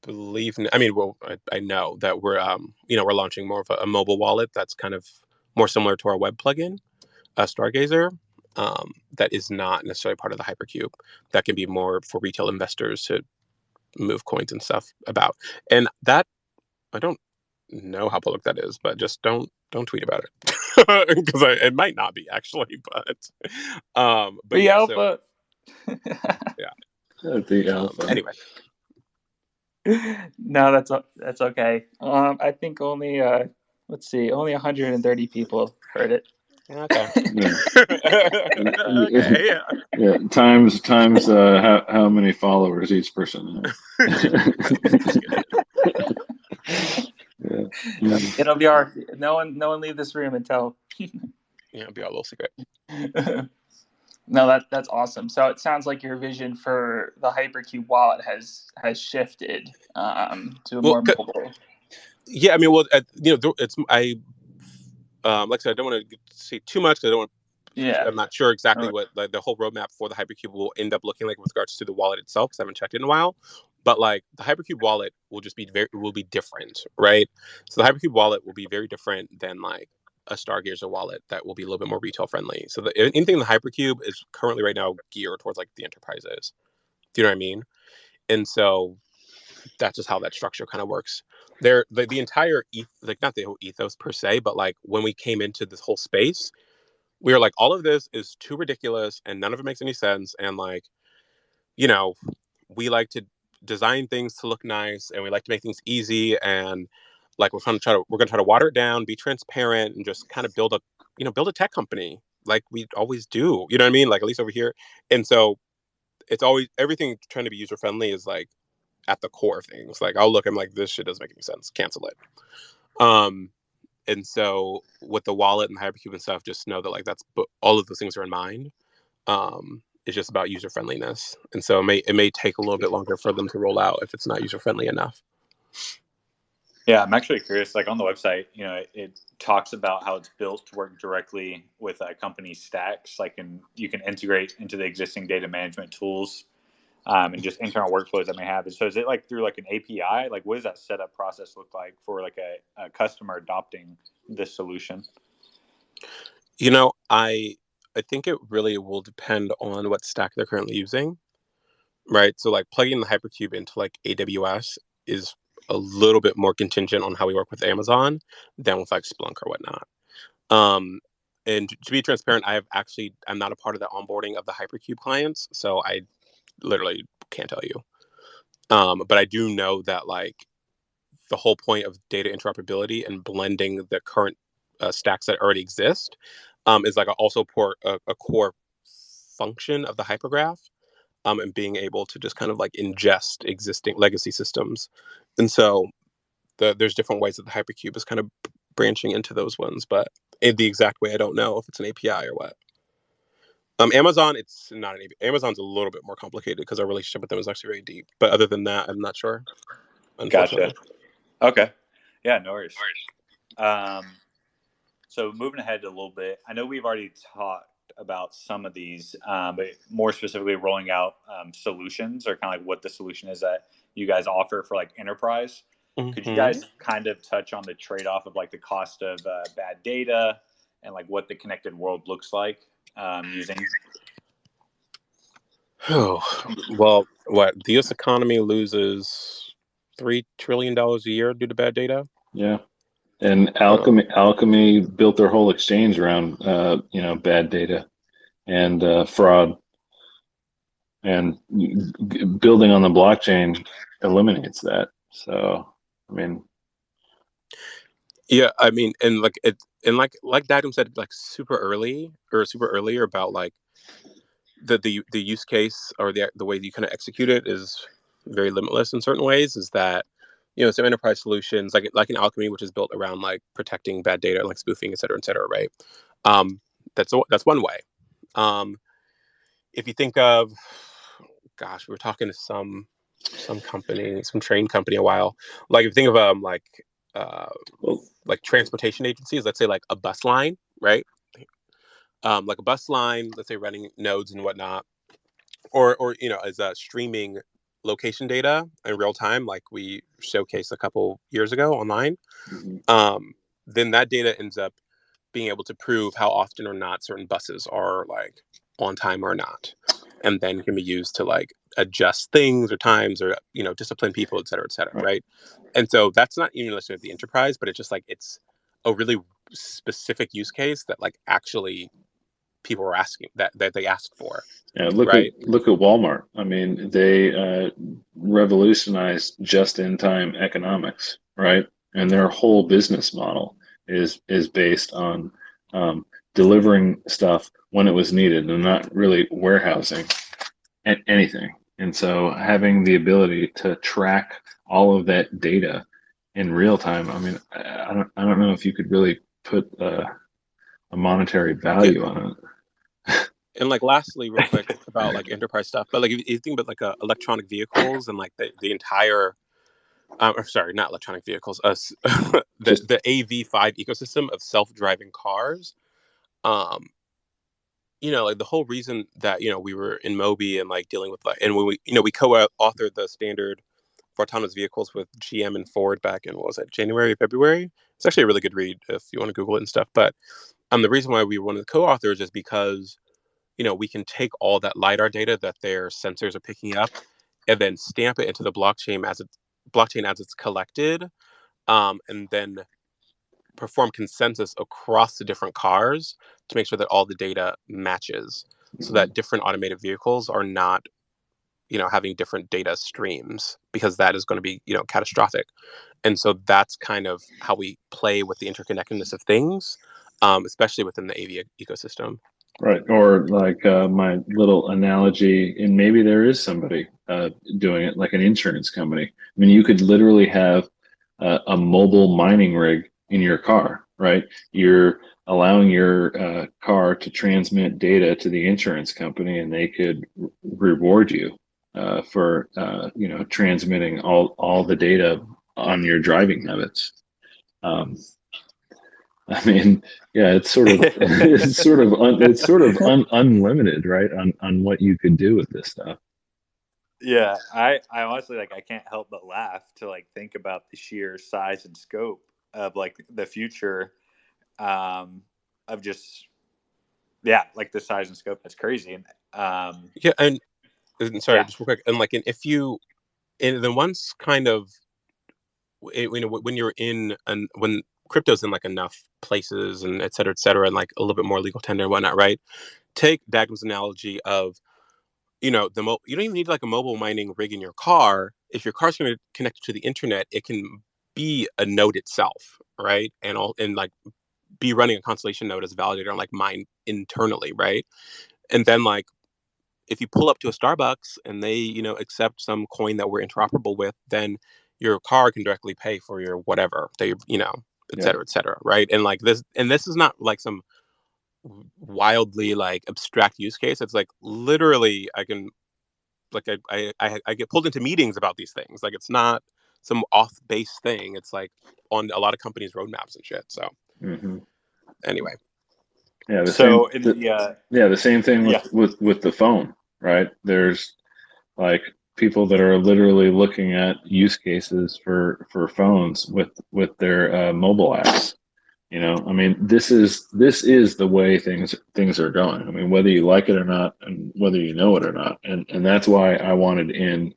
believe, I know that we're launching more of a mobile wallet that's kind of more similar to our web plugin, Stargazer. That is not necessarily part of the HyperCube. That can be more for retail investors to move coins and stuff about. And that, I don't know how public that is, but just don't tweet about it because it might not be actually. But the yeah, alpha. The alpha. Anyway. No, that's okay. I think only only 130 people heard it. Okay. Okay. Yeah. Times how many followers each person has. Yeah. It'll be our no one leave this room until it'll be our little secret. No, that's awesome. So it sounds like your vision for the HyperCube wallet has shifted to a more mobile. Yeah, it's like I said, I don't want to say too much because I don't want. Yeah, I'm not sure exactly what like the whole roadmap for the HyperCube will end up looking like with regards to the wallet itself, because I haven't checked it in a while. But like the HyperCube wallet will just be different, right? So the HyperCube wallet will be very different than like a Stargazer wallet that will be a little bit more retail friendly. So anything in the HyperCube is currently right now geared towards like the enterprises. Do you know what I mean? And so that's just how that structure kind of works. The entire not the whole ethos per se, but like when we came into this whole space, we were like, all of this is too ridiculous and none of it makes any sense. And like, we like to design things to look nice and we like to make things easy. And like, we're going to try to water it down, be transparent, and just kind of build a tech company like we always do. You know what I mean? Like at least over here. And so it's always everything trying to be user friendly is like at the core of things. Like I'm like, this shit doesn't make any sense. Cancel it. And so with the wallet and the HyperCube and stuff, just know that like all of those things are in mind. It's just about user friendliness, and so it may take a little bit longer for them to roll out if it's not user friendly enough. Yeah, I'm actually curious. Like on the website, it talks about how it's built to work directly with company stacks. Like, and you can integrate into the existing data management tools and just internal workflows that may have. So is it like through like an API? Like, what does that setup process look like for like a customer adopting this solution? I think it really will depend on what stack they're currently using, right? So like plugging the HyperCube into like AWS is a little bit more contingent on how we work with Amazon than with like Splunk or whatnot. And to be transparent, I'm not a part of the onboarding of the HyperCube clients, so I literally can't tell you. But I do know that like the whole point of data interoperability and blending the current stacks that already exist is like also a core function of the hypergraph, and being able to just kind of like ingest existing legacy systems. And so there's different ways that the HyperCube is kind of branching into those ones, but in the exact way, I don't know if it's an API or what. Amazon, it's not an API. Amazon's a little bit more complicated because our relationship with them is actually very deep. But other than that, I'm not sure. Unfortunately. Gotcha. Okay. Yeah, no worries. So moving ahead a little bit, I know we've already talked about some of these, but more specifically rolling out solutions, or kind of like what the solution is that you guys offer for like enterprise. Mm-hmm. Could you guys kind of touch on the trade-off of like the cost of bad data and like what the connected world looks like using? Oh, well, the U.S. economy loses $3 trillion a year due to bad data. Yeah. And Alchemy built their whole exchange around, bad data and fraud. And building on the blockchain eliminates that. So, I mean, yeah, I mean, and like Dagum said, like super earlier about like the use case or the way you kind of execute it is very limitless in certain ways. Is that some enterprise solutions like an Alchemy, which is built around like protecting bad data, like spoofing, et cetera, right? That's one way. If you think of, gosh, we were talking to some company, some train company a while. Like if you think of like transportation agencies, let's say like a bus line, right? Like a bus line, let's say running nodes and whatnot. or as streaming location data in real time, like we showcased a couple years ago online, then that data ends up being able to prove how often or not certain buses are like on time or not, and then can be used to like adjust things or times or discipline people, et cetera, right? And so that's not even necessarily the enterprise, but it's just like it's a really specific use case that like actually people are asking that they ask for. Yeah, look at Walmart. I mean, they revolutionized just-in-time economics, right? And their whole business model is based on delivering stuff when it was needed and not really warehousing anything. And so having the ability to track all of that data in real time, I mean, I don't know if you could really put a monetary value on it. And like lastly, real quick about like enterprise stuff, but like if you think about like electronic vehicles and like the entire or sorry, not electronic vehicles, the AV5 ecosystem of self-driving cars. Like the whole reason that we were in Moby and like dealing with like, and when we co-authored the standard for autonomous vehicles with GM and Ford back in, what was that, January, February? It's actually a really good read if you want to Google it and stuff. But the reason why we were one of the co-authors is because we can take all that LiDAR data that their sensors are picking up and then stamp it into the blockchain as it's collected, and then perform consensus across the different cars to make sure that all the data matches, so that different automated vehicles are not having different data streams, because that is going to be catastrophic. And so that's kind of how we play with the interconnectedness of things, especially within the AV ecosystem. Right. Or like my little analogy, and maybe there is somebody doing it, like an insurance company. I mean, you could literally have a mobile mining rig in your car, right? You're allowing your car to transmit data to the insurance company, and they could reward you for transmitting all the data on your driving habits. I mean, yeah, it's sort of unlimited, right? On what you could do with this stuff. Yeah, I honestly I can't help but laugh to like think about the sheer size and scope of like the future, of just like the size and scope. That's crazy. And sorry, just real quick, and like and then once kind of when you're when crypto's in like enough places and et cetera, and like a little bit more legal tender and whatnot, right? Take Dagm's analogy of you don't even need like a mobile mining rig in your car. If your car's going to connect to the internet, it can be a node itself, right? And like be running a Constellation node as a validator and like mine internally, right? And then like if you pull up to a Starbucks and they accept some coin that we're interoperable with, then your car can directly pay for your whatever they et cetera, right? And like this is not like some wildly like abstract use case. It's like literally I can like I get pulled into meetings about these things. Like it's not some off base thing. It's like on a lot of companies' roadmaps and shit. So anyway, yeah. The same thing with the phone, right? There's like people that are literally looking at use cases for phones with their mobile apps. I mean, this is the way things are going. I mean, whether you like it or not, and whether you know it or not, and that's why I wanted in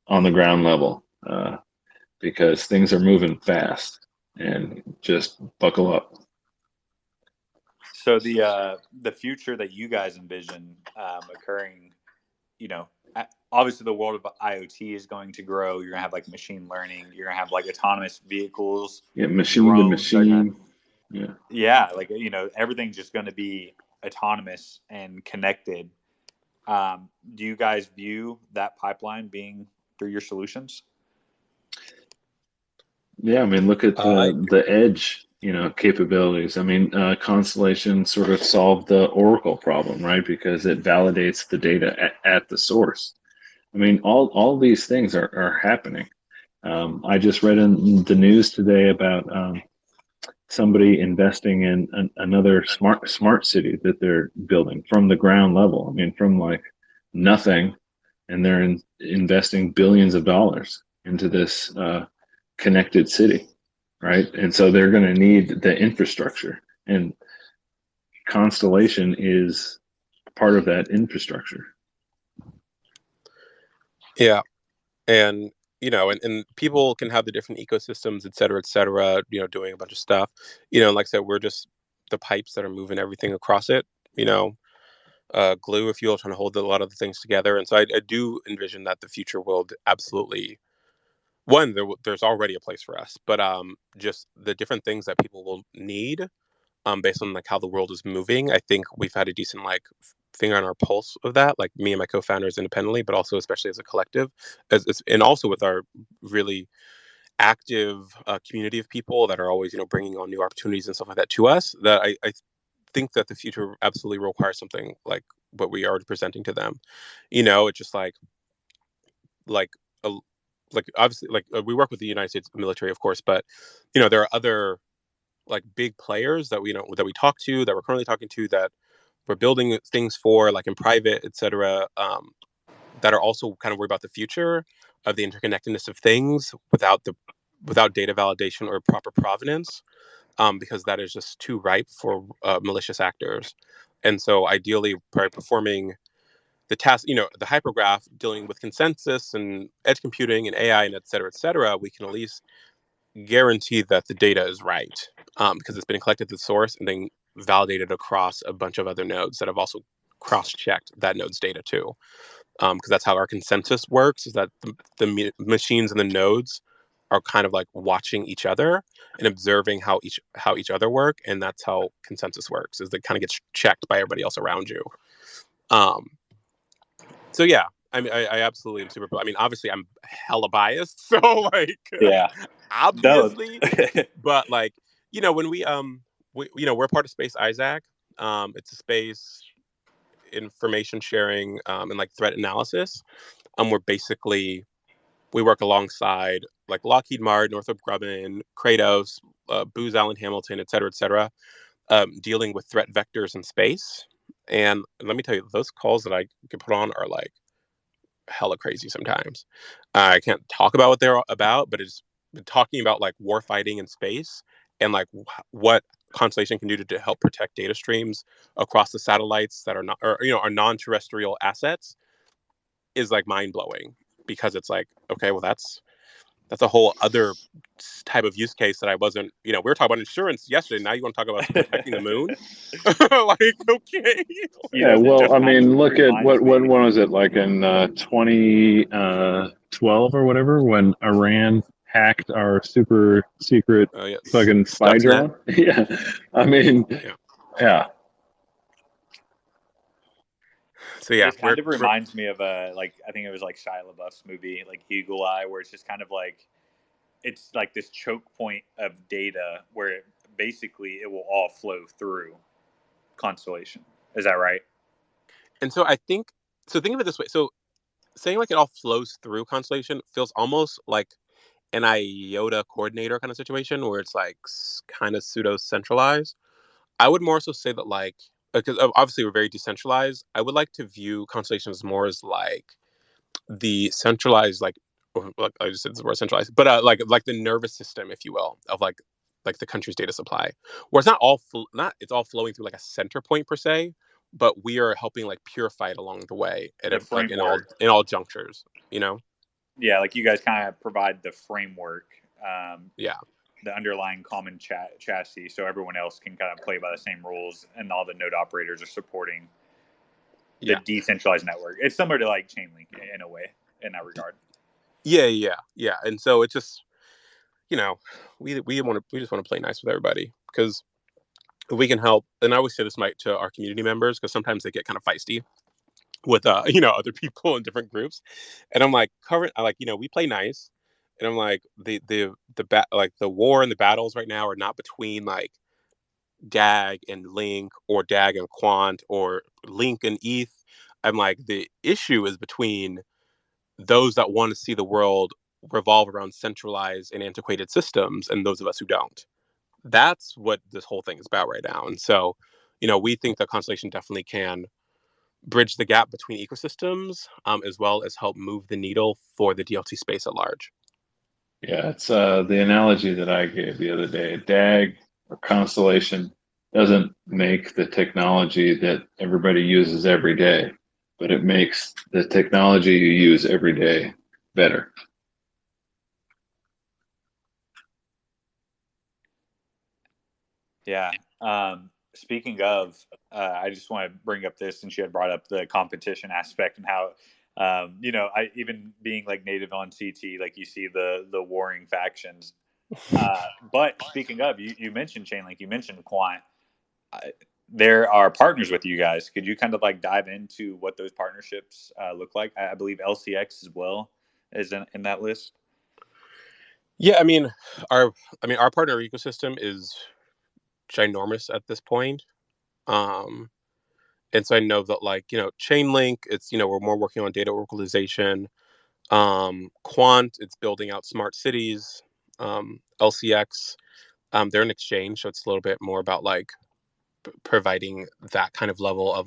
on the ground level, because things are moving fast, and just buckle up. So the future that you guys envision occurring, obviously the world of IoT is going to grow. You're gonna have like machine learning. You're gonna have like autonomous vehicles. Yeah, machine to machine. Yeah, like everything's just going to be autonomous and connected. Do you guys view that pipeline being through your solutions? Yeah, I mean, look at the edge, capabilities. I mean, Constellation sort of solved the Oracle problem, right? Because it validates the data at the source. I mean, all these things are happening. I just read in the news today about somebody investing in another smart city that they're building from the ground level. I mean, from like nothing, and they're investing billions of dollars into this connected city, right? And so they're going to need the infrastructure, and Constellation is part of that infrastructure. Yeah. And, and people can have the different ecosystems, et cetera, doing a bunch of stuff, and like I said, we're just the pipes that are moving everything across it, glue, if you will, trying to hold a lot of the things together. And so I do envision that the future will absolutely, there's already a place for us, but just the different things that people will need based on like how the world is moving. I think we've had a decent like finger on our pulse of that, like me and my co-founders independently, but also especially as a collective, and also with our really active community of people that are always bringing on new opportunities and stuff like that to us. That I think that the future absolutely requires something like what we are presenting to them. It's just like a like obviously like we work with the United States military, of course, but there are other like big players that we that we talk to, that we're currently talking to, that we're building things for, like in private, etc. That are also kind of worried about the future of the interconnectedness of things without data validation or proper provenance, because that is just too ripe for malicious actors. And so ideally, by performing the task, the hypergraph, dealing with consensus and edge computing and AI and et cetera, we can at least guarantee that the data is right, because it's been collected at the source and then validated across a bunch of other nodes that have also cross-checked that node's data too. Because that's how our consensus works, is that the machines and the nodes are kind of like watching each other and observing how each other work, and that's how consensus works, is that kind of gets checked by everybody else around you. So yeah, I mean, I absolutely am super. I mean, obviously, I'm hella biased, so like, yeah, obviously, but like, when we're part of Space Isaac. It's a space information sharing and like threat analysis. We work alongside like Lockheed Martin, Northrop Grumman, Kratos, Booz Allen Hamilton, et cetera, dealing with threat vectors in space. And let me tell you, those calls that I get put on are like hella crazy sometimes. I can't talk about what they're about, but it's talking about like war fighting in space and like what Constellation can do to help protect data streams across the satellites that are not, or are non-terrestrial assets, is like mind blowing, because it's like, okay, well that's a whole other type of use case that I wasn't. We were talking about insurance yesterday. Now you want to talk about protecting the moon? Like, okay. Yeah, well, I mean, look at what was it, like in 2012 or whatever, when Iran hacked our super secret fucking spy drone? Yeah, I mean, yeah. So yeah, it kind of reminds me of like, I think it was like Shia LaBeouf's movie, like Eagle Eye, where it's just kind of like, it's like this choke point of data where basically it will all flow through Constellation. Is that right? And so think of it this way. So saying like it all flows through Constellation feels almost like an IOTA coordinator kind of situation, where it's like kind of pseudo centralized. I would more so say that, like, because obviously we're very decentralized, I would like to view Constellation as more as like the centralized, like I just said the word centralized, but like the nervous system, if you will, of like the country's data supply, where it's not all it's all flowing through like a center point per se, but we are helping like purify it along the way like in all junctures, Yeah, like you guys kind of provide the framework. Yeah. The underlying common chassis, so everyone else can kind of play by the same rules, and all the node operators are supporting the decentralized network. It's similar to like Chainlink in a way, in that regard. Yeah. And so it's just, we just want to play nice with everybody, because if we can help. And I always say this to our community members, because sometimes they get kind of feisty with other people in different groups, and I'm like, we play nice, and I'm like, like the war and the battles right now are not between like DAG and Link, or DAG and Quant, or Link and ETH. I'm like, the issue is between those that want to see the world revolve around centralized and antiquated systems, and those of us who don't. That's what this whole thing is about right now. And so, we think that Constellation definitely can bridge the gap between ecosystems, as well as help move the needle for the DLT space at large. Yeah, it's the analogy that I gave the other day. DAG or Constellation doesn't make the technology that everybody uses every day, but it makes the technology you use every day better. Yeah. Speaking of, I just want to bring up this since you had brought up the competition aspect and how, I even being like native on CT, like you see the warring factions. But speaking of, you mentioned Chainlink, you mentioned Quant. There are partners with you guys. Could you kind of like dive into what those partnerships look like? I believe LCX as well is in that list. Yeah, I mean, our partner ecosystem is ginormous at this point. And so I know that Chainlink, it's, we're more working on data localization. Quant, it's building out smart cities. LCX, they're an exchange, so it's a little bit more about providing that kind of level of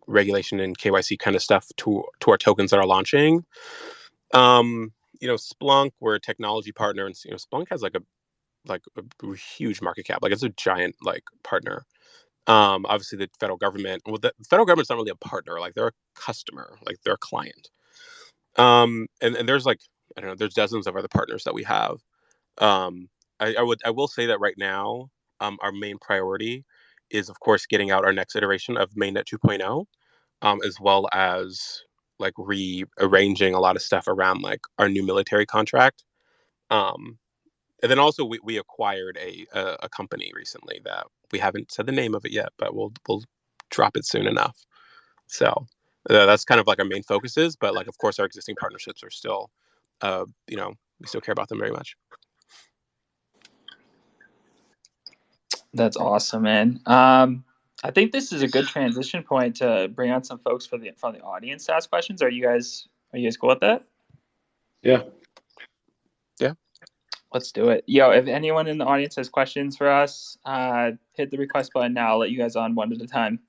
regulation and KYC kind of stuff to our tokens that are launching. Splunk, we're a technology partner, and Splunk has a huge market cap. It's a giant partner. Obviously the federal government. Well, the federal government's not really a partner. They're a customer. They're a client. And there's I don't know. There's dozens of other partners that we have. I will say that right now, our main priority is, of course, getting out our next iteration of mainnet 2.0, as well as rearranging a lot of stuff around our new military contract. And then also we acquired a company recently that we haven't said the name of it yet, but we'll drop it soon enough. So that's kind of our main focuses. But of course, our existing partnerships are still, we still care about them very much. That's awesome, man. I think this is a good transition point to bring on some folks from the audience to ask questions. Are you guys cool with that? Yeah. Yeah. Let's do it. Yo, if anyone in the audience has questions for us, hit the request button now. I'll let you guys on one at a time.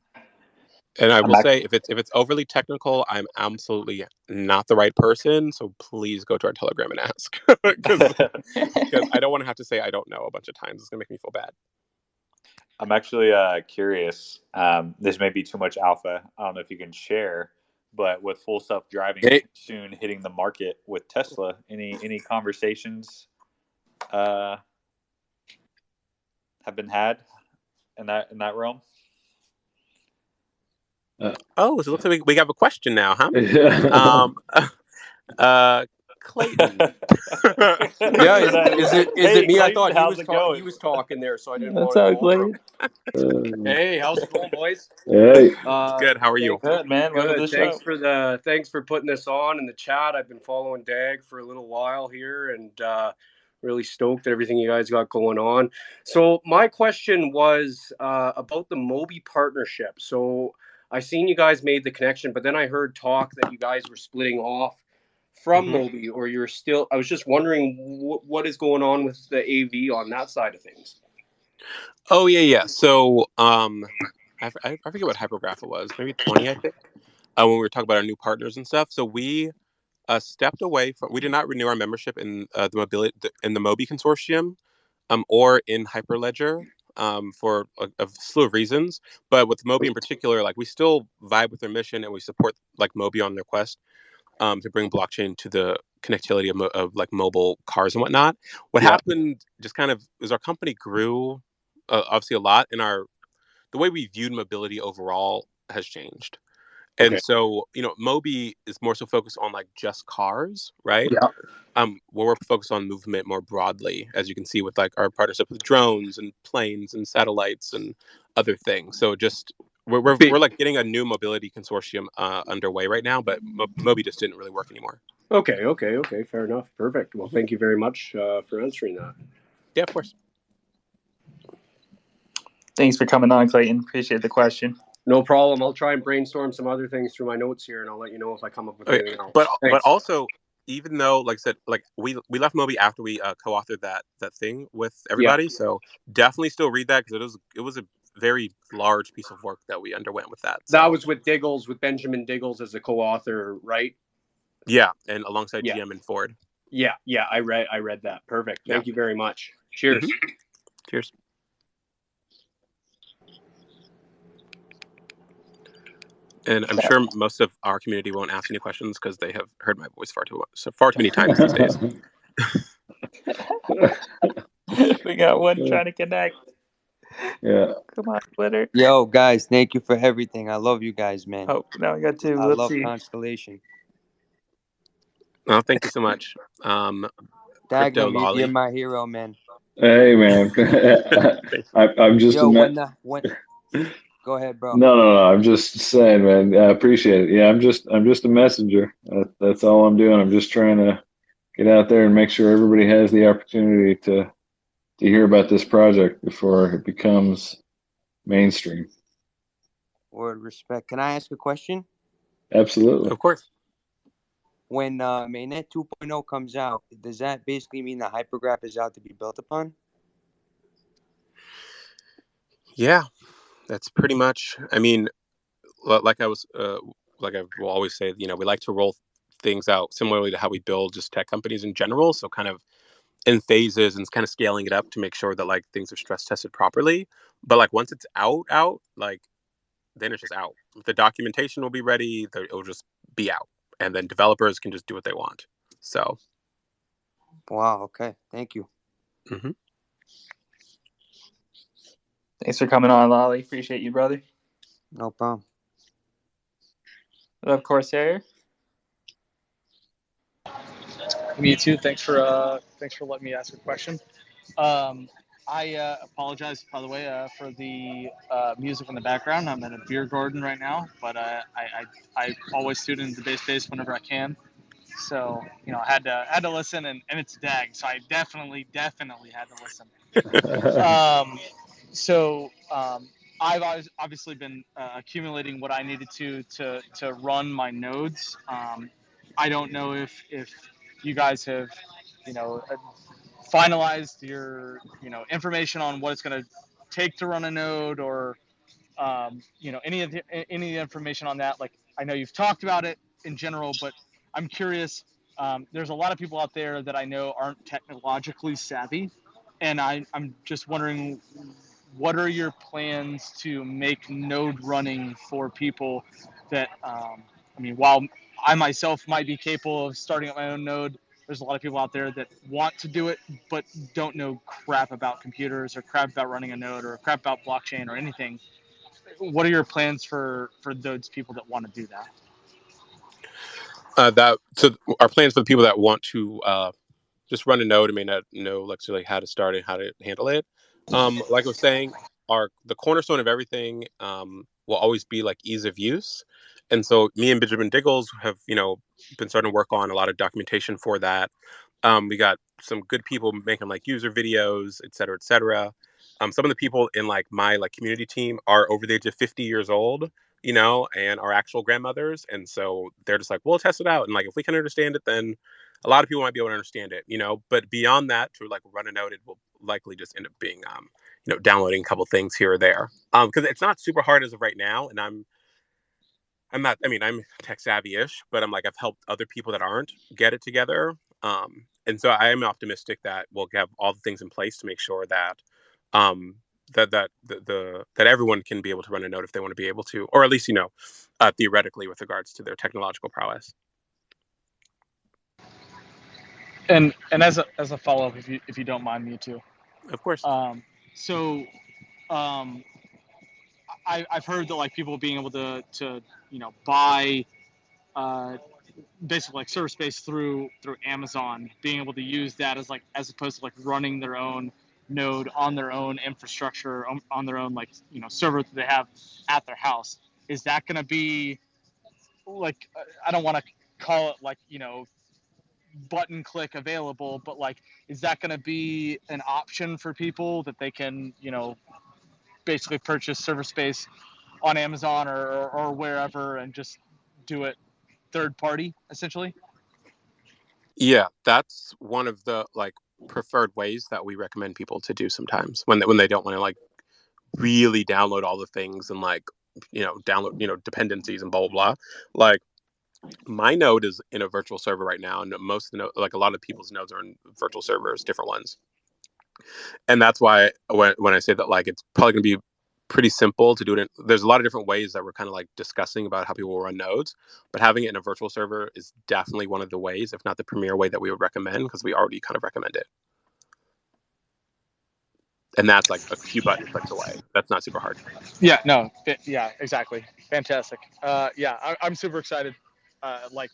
And I will say, if it's overly technical, I'm absolutely not the right person. So please go to our Telegram and ask, because I don't want to have to say I don't know a bunch of times. It's gonna make me feel bad. I'm actually curious. This may be too much alpha. I don't know if you can share, but with full self-driving soon hitting the market with Tesla, any conversations have been had in that realm? So it looks like we have a question now, huh? Clayton. Yeah, is it me? Clayton, I thought he was talking there, so I didn't want to go over him. Hey, how's it going, boys? Hey, good. How are you? Good, man. Good. Thanks for putting this on in the chat. I've been following DAG for a little while here, and really stoked at everything you guys got going on. So my question was about the Mobi partnership. So I seen you guys made the connection, but then I heard talk that you guys were splitting off from Mobi, or you're still. I was just wondering what is going on with the AV on that side of things. Oh yeah. So I forget what hypergraph it was. Maybe 20, I think. When we were talking about our new partners and stuff. So we stepped away from. We did not renew our membership in the Mobi consortium, or in Hyperledger, for a slew of reasons. But with Mobi in particular, we still vibe with their mission and we support Mobi on their quest to bring blockchain to the connectivity of mobile cars and whatnot. What happened just kind of is our company grew obviously a lot, and the way we viewed mobility overall has changed. And so, Mobi is more so focused on just cars, right? Yeah. Where we're focused on movement more broadly, as you can see with our partnership with drones and planes and satellites and other things. So just we're getting a new mobility consortium underway right now, but Mobi just didn't really work anymore. Okay. Fair enough. Perfect. Well, thank you very much for answering that. Yeah, of course. Thanks for coming on, Clayton. Appreciate the question. No problem. I'll try and brainstorm some other things through my notes here, and I'll let you know if I come up with anything else. But also, even though, like I said, we left Mobi after we co-authored that thing with everybody, so definitely still read that, because it was a very large piece of work that we underwent with that. So. That was with Diggles, with Benjamin Diggles as a co-author, right? Yeah, and alongside GM and Ford. Yeah, I read that. Perfect. Thank you very much. Cheers. Mm-hmm. Cheers. And I'm sure most of our community won't ask any questions because they have heard my voice far too many times these days. We got one trying to connect. Yeah. Come on, Twitter. Yo, guys, thank you for everything. I love you guys, man. Oh, now we got two. I love Constellation. Oh, thank you so much. Dagnum, you're my hero, man. Hey, man. I'm just Go ahead, bro. No. I'm just saying, man. I appreciate it. Yeah, I'm just a messenger. That's all I'm doing. I'm just trying to get out there and make sure everybody has the opportunity to hear about this project before it becomes mainstream. Word, respect. Can I ask a question? Absolutely. Of course. When Mainnet 2.0 comes out, does that basically mean the hypergraph is out to be built upon? Yeah, that's pretty much. I mean, like I will always say, we like to roll things out similarly to how we build just tech companies in general. So kind of in phases and kind of scaling it up to make sure that like things are stress tested properly. But like once it's out, like then it's just out. The documentation will be ready. It'll just be out, and then developers can just do what they want. So. Wow. Okay. Thank you. Mm-hmm. Thanks for coming on, Lolly. Appreciate you, brother. No problem. Of course, Corsair. Me too. Thanks for letting me ask a question. I apologize, by the way, for the music in the background. I'm in a beer garden right now, but I always tune into the base whenever I can. So I had to listen, and it's DAG, so I definitely had to listen. I've obviously been accumulating what I needed to run my nodes. I don't know if you guys have finalized your information on what it's going to take to run a node, or any of the information on that. Like, I know you've talked about it in general, but I'm curious. There's a lot of people out there that I know aren't technologically savvy, and I'm just wondering, what are your plans to make node running for people that while I myself might be capable of starting up my own node, there's a lot of people out there that want to do it but don't know crap about computers or crap about running a node or crap about blockchain or anything. What are your plans for those people that want to do that? So our plans for the people that want to just run a node and may not know like how to start it, how to handle it. Like I was saying, the cornerstone of everything will always be like ease of use. And so me and Benjamin Diggles have been starting to work on a lot of documentation for that. We got some good people making like user videos, et cetera, et cetera. Some of the people in like my community team are over the age of 50 years old, and are actual grandmothers. And so they're just like, we'll test it out. And like, if we can understand it, then a lot of people might be able to understand it, but beyond that, to like run a node, it will likely just end up being, downloading a couple things here or there. Because it's not super hard as of right now. And I'm tech savvy-ish, but I've helped other people that aren't get it together. And so I am optimistic that we'll have all the things in place to make sure that that everyone can be able to run a node if they want to be able to, or at least theoretically with regards to their technological prowess. And as a follow up, if you don't mind me too. Of course. I've heard that like people being able to buy basically like server space through Amazon, being able to use that as opposed to like running their own node on their own infrastructure on their own server that they have at their house. Is that going to be like, I don't want to call it like button click available, but like, is that going to be an option for people that they can basically purchase server space on Amazon or wherever and just do it third party essentially? Yeah, that's one of the preferred ways that we recommend people to do sometimes when they don't want to really download all the things and like, download, dependencies and blah, blah, blah. Like my node is in a virtual server right now. And most of the like a lot of people's nodes are in virtual servers, different ones. And that's why when I say that, like, it's probably going to be pretty simple to do it. There's a lot of different ways that we're kind of like discussing about how people will run nodes, but having it in a virtual server is definitely one of the ways, if not the premier way that we would recommend, because we already kind of recommend it. And that's like a few button clicks away. That's not super hard. Yeah, no, yeah, exactly. Fantastic. Yeah, I'm super excited. Like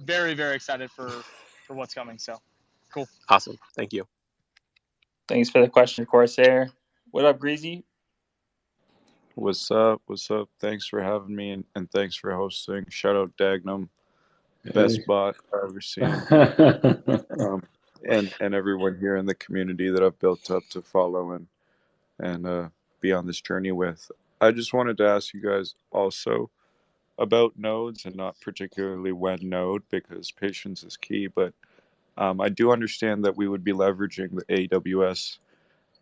very, very excited for what's coming. So cool. Awesome. Thank you. Thanks for the question, Corsair. What up, Greasy? What's up? What's up? Thanks for having me and thanks for hosting. Shout out Dagnum, best bot I've ever seen. And everyone here in the community that I've built up to follow and be on this journey with. I just wanted to ask you guys also about nodes, and not particularly when node, because patience is key, but I do understand that we would be leveraging the AWS.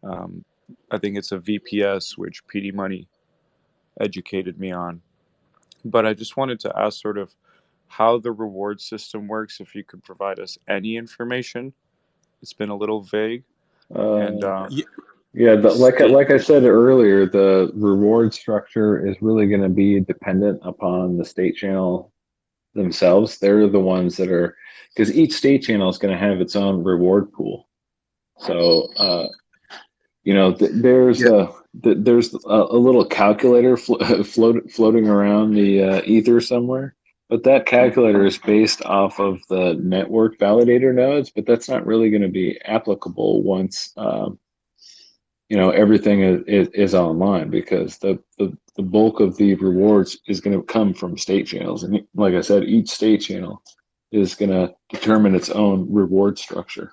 I think it's a VPS, which PD Money educated me on. But I just wanted to ask sort of how the reward system works, if you could provide us any information. It's been a little vague. Like I said earlier, the reward structure is really going to be dependent upon the state channel themselves. They're the ones that are, because each state channel is going to have its own reward pool. So, there's a little calculator floating around the ether somewhere, but that calculator is based off of the network validator nodes, but that's not really going to be applicable once everything is online, because the bulk of the rewards is going to come from state channels. And like I said, each state channel is going to determine its own reward structure.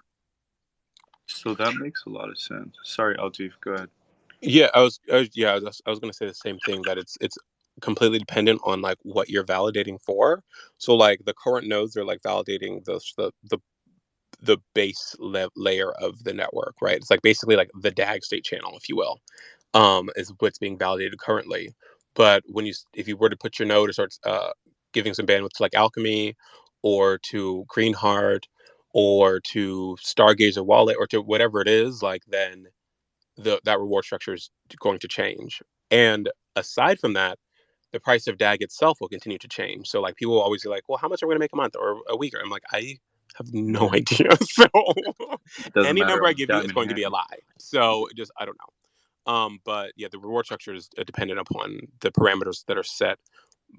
So that makes a lot of sense. Sorry, Altif, go ahead. Yeah, I was going to say the same thing, that it's completely dependent on like what you're validating for. So like the current nodes are like validating the base layer of the network, right? It's like basically like the DAG state channel, if you will, is what's being validated currently. But if you were to put your node to start giving some bandwidth to like Alchemy or to Greenheart or to Stargazer Wallet or to whatever it is, like then that reward structure is going to change. And aside from that, the price of DAG itself will continue to change. So like people will always be like, well, how much are we going to make a month or a week? I'm like, I have no idea. So any number I give you is going to be a lie. So I don't know. But yeah, the reward structure is dependent upon the parameters that are set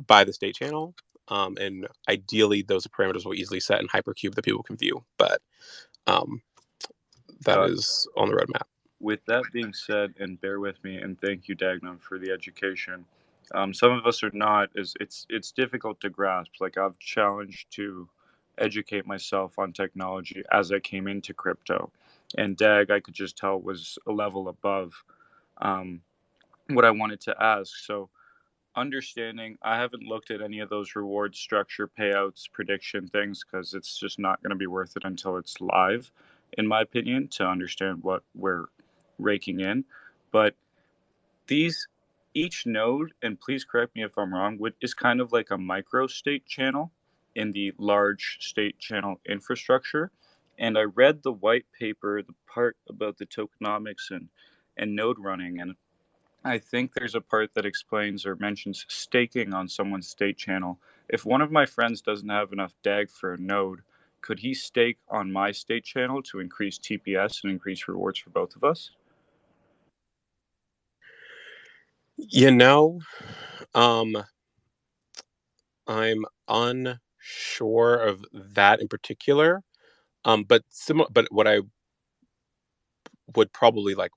by the state channel. And ideally those parameters will easily set in HyperCube that people can view. But that is on the roadmap. With that being said, and bear with me, and thank you, Dagnum, for the education. Some of us are not, it's difficult to grasp. Like I've challenged to educate myself on technology as I came into crypto, and DAG I could just tell was a level above what I wanted to ask. So understanding, I haven't looked at any of those reward structure payouts prediction things, because it's just not going to be worth it until it's live, in my opinion, to understand what we're raking in. But each node, and please correct me if I'm wrong, is kind of like a micro state channel in the large state channel infrastructure. And I read the white paper, the part about the tokenomics and node running, and I think there's a part that explains or mentions staking on someone's state channel. If one of my friends doesn't have enough DAG for a node, could he stake on my state channel to increase TPS and increase rewards for both of us? I'm unsure of that in particular. But what I would probably like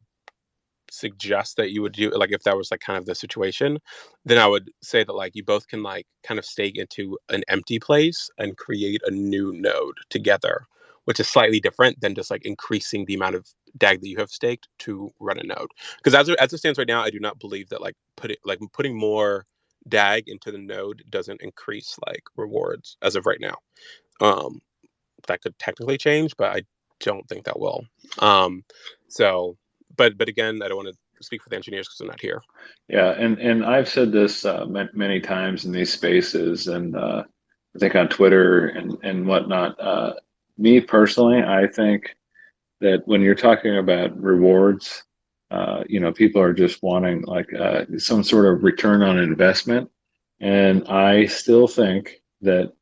suggest that you would do, like if that was like kind of the situation, then I would say that like you both can like kind of stake into an empty place and create a new node together, which is slightly different than just like increasing the amount of DAG that you have staked to run a node. Because as it stands right now, I do not believe that like putting more DAG into the node doesn't increase like rewards as of right now. That could technically change, but I don't think that will. But again, I don't want to speak for the engineers because they're not here. Yeah, and I've said this many times in these spaces, and I think on Twitter and whatnot. Me personally, I think that when you're talking about rewards, people are just wanting like some sort of return on investment, and I still think that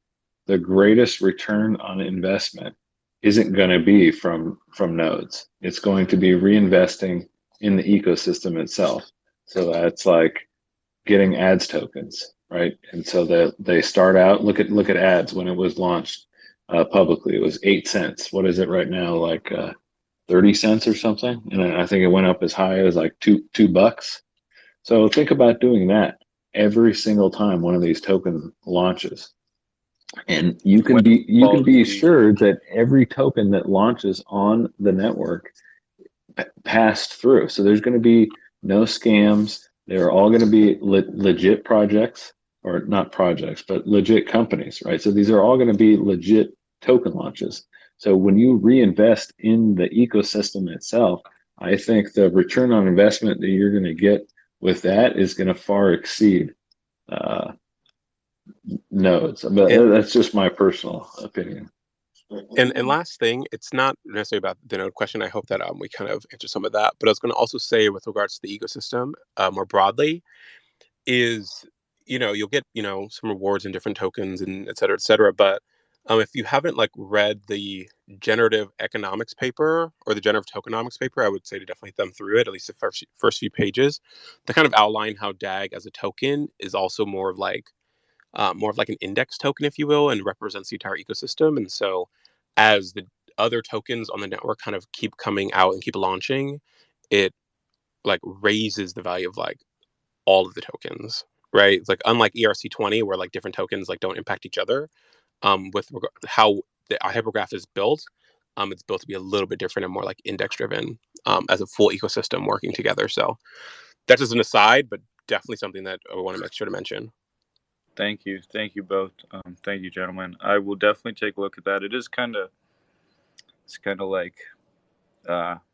the greatest return on investment isn't going to be from nodes. It's going to be reinvesting in the ecosystem itself. So that's like getting ads tokens, right? And so that they start out. Look at ads when it was launched publicly. It was 8 cents. What is it right now? Like 30 cents or something. And I think it went up as high as like $2. So think about doing that every single time one of these tokens launches. And you can be sure that every token that launches on the network passed through. So there's going to be no scams. They're all going to be legit projects, or not projects, but legit companies, right? So these are all going to be legit token launches. So when you reinvest in the ecosystem itself, I think the return on investment that you're going to get with that is going to far exceed nodes. But that's just my personal opinion. And last thing, it's not necessarily about the node question. I hope that we kind of answer some of that. But I was going to also say, with regards to the ecosystem more broadly, is you'll get some rewards in different tokens and et cetera, et cetera. But if you haven't like read the generative economics paper or the generative tokenomics paper, I would say to definitely thumb through it, at least the first few pages, to kind of outline how DAG as a token is also more of like an index token, if you will, and represents the entire ecosystem. And so as the other tokens on the network kind of keep coming out and keep launching, it like raises the value of like all of the tokens, right? It's like unlike ERC20 where like different tokens like don't impact each other. With how the hypergraph is built, it's built to be a little bit different and more like index driven as a full ecosystem working together. So that's just an aside, but definitely something that I want to make sure to mention. Thank you both. Thank you, gentlemen. I will definitely take a look at that. It's kind of like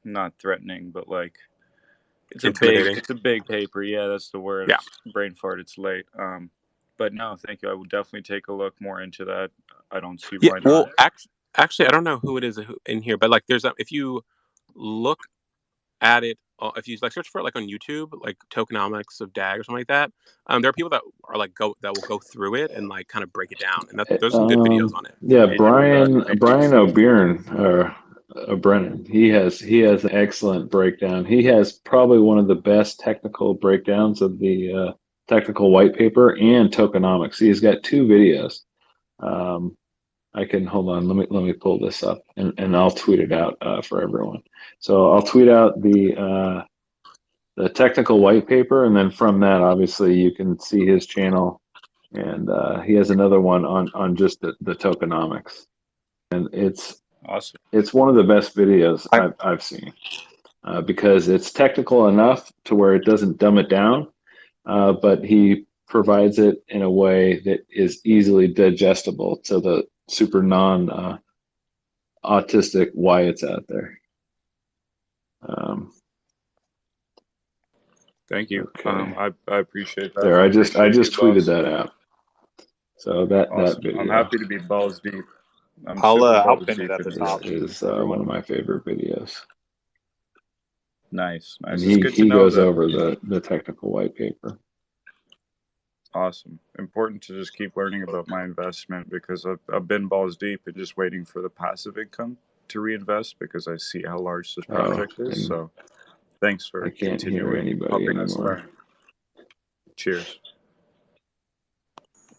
not threatening, but like it's a big paper. Yeah, that's the word. Yeah. Brain fart. It's late. But no, thank you. I will definitely take a look more into that. I don't see why not. Well, actually, I don't know who it is in here, but like if you look at it, if you like search for it like on YouTube, like tokenomics of DAG or something like that, there are people that are like will go through it and like kind of break it down, and there's some good videos on it. Yeah, Brian O'Brien, he has an excellent breakdown. He has probably one of the best technical breakdowns of the technical white paper and tokenomics. He's got 2 videos. I can hold on. Let me pull this up and I'll tweet it out for everyone. So I'll tweet out the technical white paper, and then from that, obviously, you can see his channel, and he has another one on just the tokenomics, and it's awesome. It's one of the best videos I've seen because it's technical enough to where it doesn't dumb it down, but he provides it in a way that is easily digestible to the super non-autistic Wyatts out there. Thank you. Okay. I appreciate that. There, I just tweeted that out. So that video. I'm happy to be balls deep. I'll pin it at the top. Is one of my favorite videos. Nice. And he goes over the technical white paper. Awesome. Important to just keep learning about my investment because I've been balls deep and just waiting for the passive income to reinvest because I see how large this project is. So thanks for continuing helping us learn. Cheers.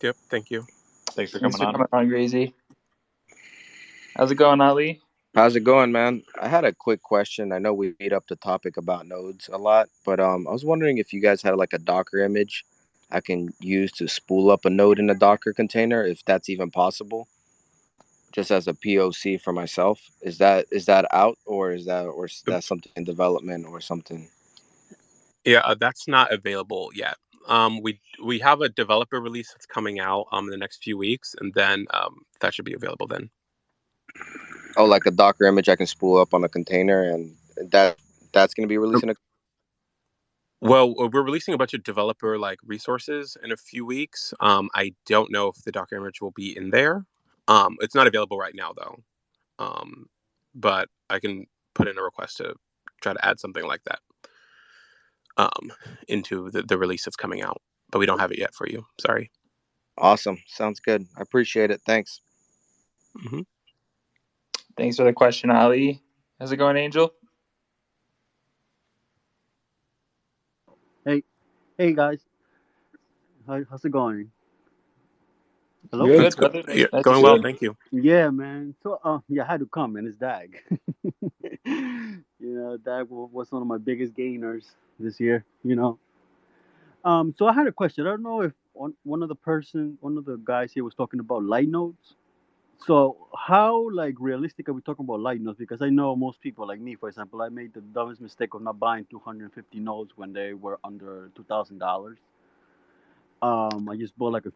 Yep. Thank you. Thanks for coming on. Grazy. How's it going, Ali? How's it going, man? I had a quick question. I know we made up the topic about nodes a lot, but I was wondering if you guys had like a Docker image I can use to spool up a node in a Docker container, if that's even possible, just as a POC for myself. Is that out, or is that something in development or something? Yeah, that's not available yet. We have a developer release that's coming out in the next few weeks, and then that should be available then. Oh, like a Docker image I can spool up on a container, and that's going to be releasing Well, we're releasing a bunch of developer like resources in a few weeks. I don't know if the Docker image will be in there. It's not available right now though. But I can put in a request to try to add something like that into the release that's coming out. But we don't have it yet for you. Sorry. Awesome. Sounds good. I appreciate it. Thanks. Mm-hmm. Thanks for the question, Ali. How's it going, Angel? Hey guys, how's it going? Hello. Good. Good, brother. Yeah, Nice going to well. see Thank you. Yeah, man. So, yeah, I had to come, man. It's DAG. You know, DAG was one of my biggest gainers this year. You know. So I had a question. I don't know if one of the guys here was talking about light nodes. So how like realistic are we talking about light nodes? Because I know most people like me, for example, I made the dumbest mistake of not buying 250 nodes when they were under $2,000. I just bought like a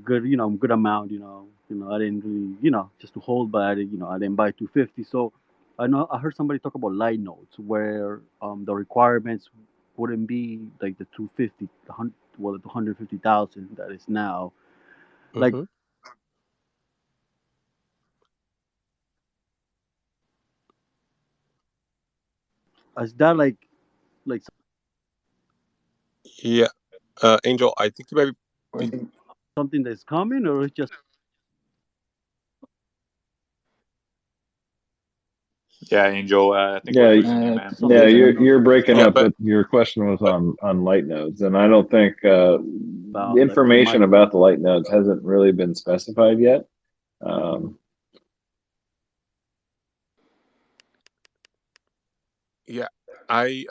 good, good amount, I didn't really, just to hold, but I didn't buy 250. So I heard somebody talk about light nodes where the requirements wouldn't be like the 250, the 250,000 that is now. Like, Mm-hmm. is that like Yeah. Angel, I think you might be. something that's coming, or it's just Yeah, Angel, I think Yeah, we're losing you, man. something that you're breaking Yeah, up, but but your question was on light nodes, and I don't think the about like information about the light nodes hasn't really been specified yet. yeah, I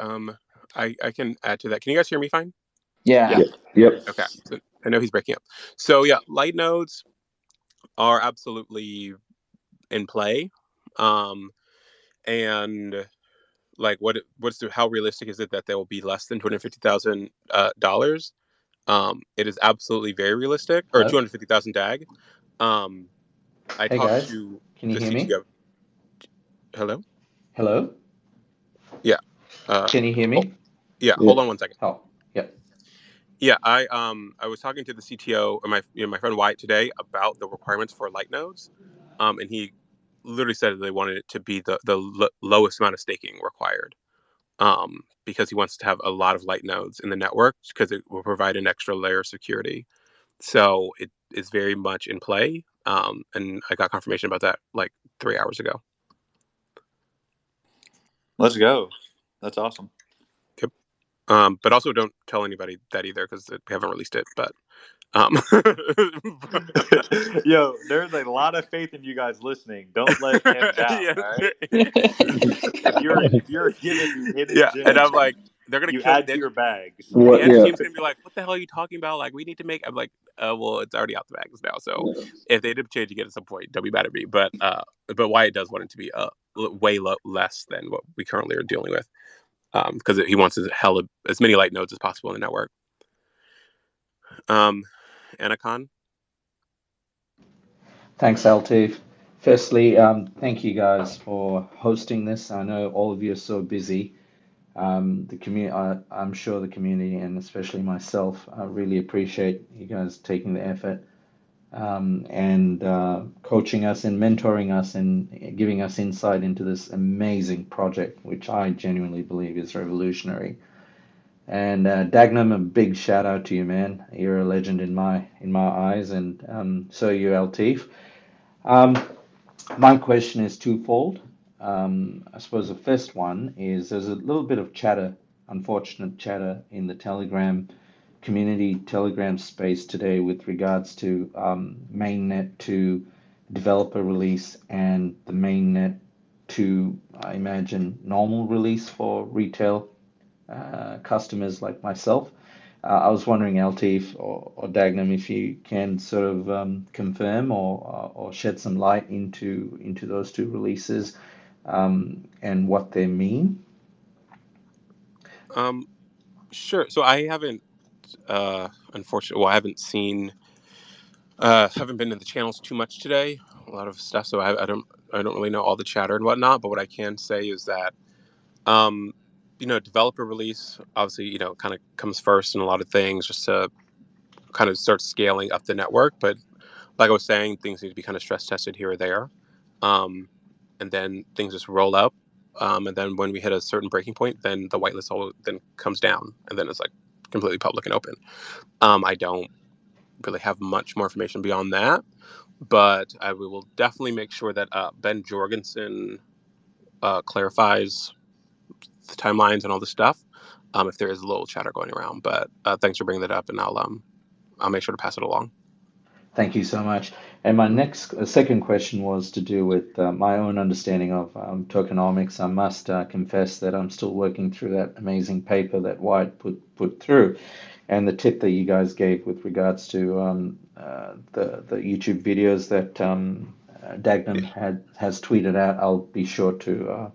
can add to that. Can you guys hear me fine? Yeah. Yep. Okay. So I know he's breaking up. So yeah, light nodes are absolutely in play. And like how realistic is it that they will be less than $250,000? It is absolutely very realistic, or Hello? 250,000 DAG. I Hey talked guys, to can you the hear me? CTO. Hello? Hello? Yeah. Can you hear me? Hold on one second. Oh, yep. Yeah, I was talking to the CTO or my friend Wyatt today about the requirements for light nodes, and he literally said that they wanted it to be the lowest amount of staking required, because he wants to have a lot of light nodes in the network because it will provide an extra layer of security. So it is very much in play, and I got confirmation about that like 3 hours ago. Let's go. That's awesome. Yep. But also don't tell anybody that either because we haven't released it. But Yo, there's a lot of faith in you guys listening. Don't let him down. Yes. All right. if you're giving me hidden gems, and I'm like, they're gonna you kill add to your bags. the edge team's gonna be like, what the hell are you talking about? Like, we need to make. I'm like, well, it's already out the bags now. So if they end up changing it at some point, don't be mad at me. But Wyatt does want it to be way less than what we currently are dealing with, because he wants as many light nodes as possible in the network. Anacon. Thanks, Altif. Firstly, thank you guys for hosting this. I know all of you are so busy. The community, I'm sure the community, and especially myself, I really appreciate you guys taking the effort and coaching us and mentoring us and giving us insight into this amazing project, which I genuinely believe is revolutionary. And Dagnum, a big shout out to you, man. You're a legend in my eyes, and so you, Altif. My question is twofold. I suppose the first one is there's a little bit of chatter, unfortunate chatter, in the Telegram community, Telegram space today with regards to mainnet to developer release and the mainnet to, I imagine, normal release for retail customers like myself. I was wondering, Altif or Dagnum, if you can sort of confirm or shed some light into those two releases and what they mean. Sure. So I haven't, unfortunately, I haven't seen, haven't been in the channels too much today. A lot of stuff, so I don't really know all the chatter and whatnot. But what I can say is that, developer release, obviously, kind of comes first in a lot of things, just to kind of start scaling up the network. But like I was saying, things need to be kind of stress tested here or there. And then things just roll up. And then when we hit a certain breaking point, then the whitelist all then comes down, and then it's like completely public and open. I don't really have much more information beyond that, but we will definitely make sure that Ben Jorgensen clarifies the timelines and all this stuff, if there is a little chatter going around. But thanks for bringing that up, and I'll make sure to pass it along. Thank you so much. And my second question was to do with my own understanding of tokenomics. I must confess that I'm still working through that amazing paper that White put through, and the tip that you guys gave with regards to the YouTube videos that Dagnum has tweeted out. I'll be sure to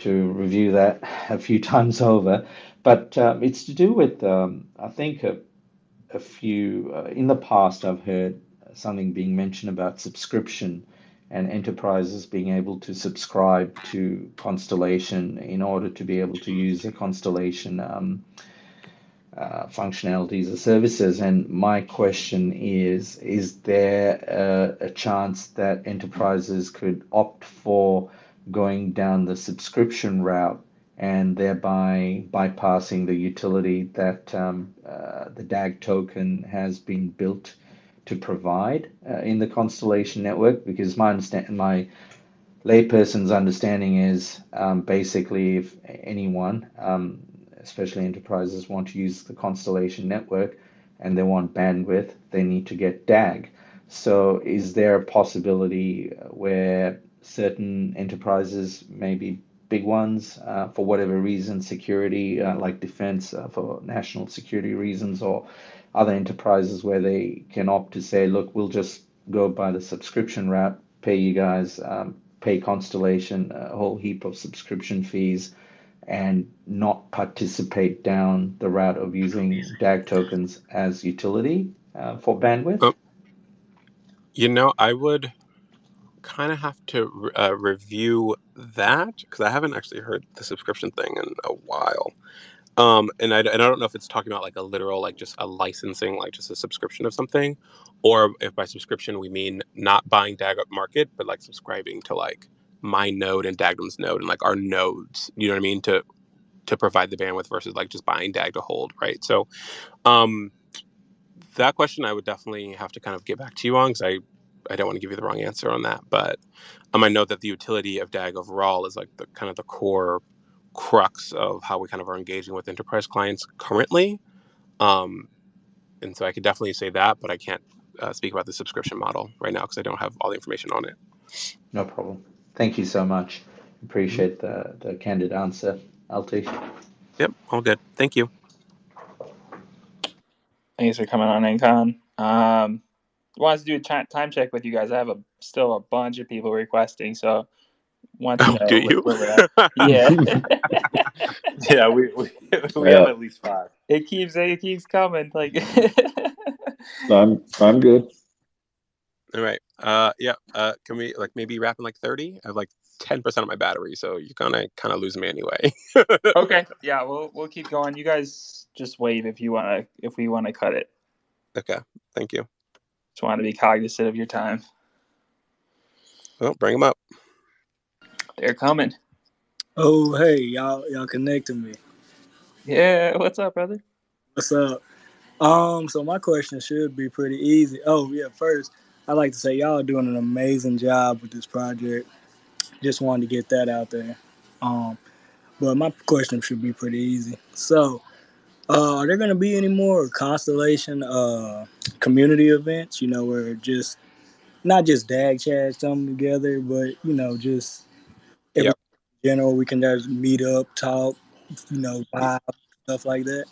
review that a few times over. But it's to do with I think a few in the past I've heard something being mentioned about subscription and enterprises being able to subscribe to Constellation in order to be able to use the Constellation functionalities or services. And my question is there a chance that enterprises could opt for going down the subscription route and thereby bypassing the utility that the DAG token has been built to provide in the Constellation Network? Because my layperson's understanding is basically if anyone, especially enterprises, want to use the Constellation Network and they want bandwidth, they need to get DAG. So is there a possibility where certain enterprises, maybe big ones, for whatever reason, security, like defense, for national security reasons, or other enterprises where they can opt to say, look, we'll just go by the subscription route, pay you guys, pay Constellation a whole heap of subscription fees, and not participate down the route of using DAG tokens as utility for bandwidth? I would kind of have to review that, because I haven't actually heard the subscription thing in a while. And I don't know if it's talking about like a literal, like just a licensing, like just a subscription of something, or if by subscription we mean not buying DAG up market, but like subscribing to like my node and Dagnum's node and like our nodes, you know what I mean, to provide the bandwidth versus like just buying DAG to hold, right? So that question I would definitely have to kind of get back to you on, because I don't want to give you the wrong answer on that. But I know that the utility of DAG overall is like the kind of the core crux of how we kind of are engaging with enterprise clients currently. And so I could definitely say that, but I can't speak about the subscription model right now because I don't have all the information on it. No problem. Thank you so much. Appreciate the candid answer, LT. Yep, all good. Thank you. Thanks for coming on, Ancon. Wants to do a time check with you guys. I have still a bunch of people requesting, so want to know do you? where we're at. Yeah. Yeah, we have at least 5. It keeps coming. Like I'm good. All right. Yeah. Can we like maybe wrap in like 30? I have like 10% of my battery, so you're gonna kind of lose me anyway. Okay. Yeah, we'll keep going. You guys just wave if we want to cut it. Okay. Thank you. Just want to be cognizant of your time. Well, bring them up. They're coming. Oh, hey, y'all connected me. Yeah, what's up, brother? What's up? So my question should be pretty easy. Oh, yeah, first, I'd like to say y'all are doing an amazing job with this project. Just wanted to get that out there. But my question should be pretty easy. So, are there going to be any more Constellation community events, where just, not just DAG chats come together, but, just every general, we can just meet up, talk, vibe, stuff like that?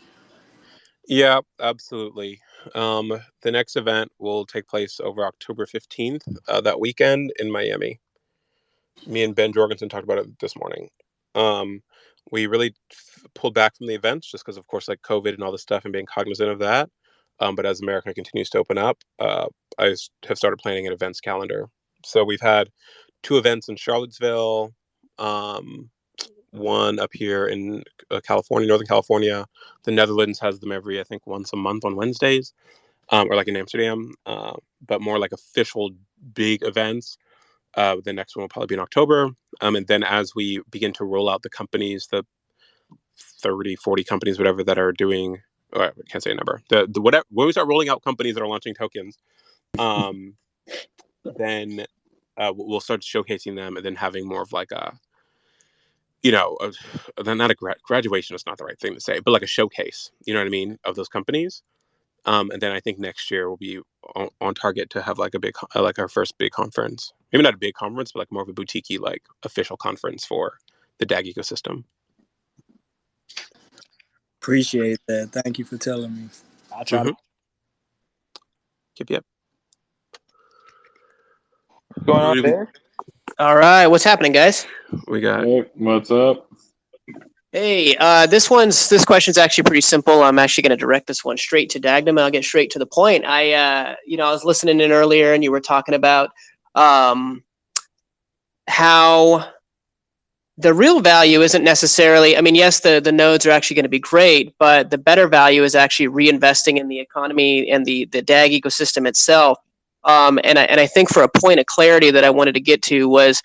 Yeah, absolutely. The next event will take place over October 15th, that weekend in Miami. Me and Ben Jorgensen talked about it this morning. We really pulled back from the events just because, of course, like COVID and all this stuff and being cognizant of that. But as America continues to open up, I have started planning an events calendar. So we've had 2 events in Charlottesville. one up here in California, Northern California. The Netherlands has them every, I think, once a month on Wednesdays, or like in Amsterdam, but more like official big events. The next one will probably be in October. And then as we begin to roll out the companies, the 30, 40 companies, whatever, that are doing, or I can't say a number, the whatever, when we start rolling out companies that are launching tokens, then we'll start showcasing them and then having more of like a, then not a graduation is not the right thing to say, but like a showcase, you know what I mean, of those companies. And then I think next year we'll be on target to have like a big, like our first big conference. Maybe not a big conference, but like more of a boutique like official conference for the DAG ecosystem. Appreciate that. Thank you for telling me. I'll try to. Yep. What's going on there? All right, what's happening, guys? We got. Hey, what's up? Hey, this question's actually pretty simple. I'm actually going to direct this one straight to Dagnum, and I'll get straight to the point. I was listening in earlier, and you were talking about how the real value isn't necessarily. I mean, yes, the nodes are actually going to be great, but the better value is actually reinvesting in the economy and the DAG ecosystem itself. And I think for a point of clarity that I wanted to get to was,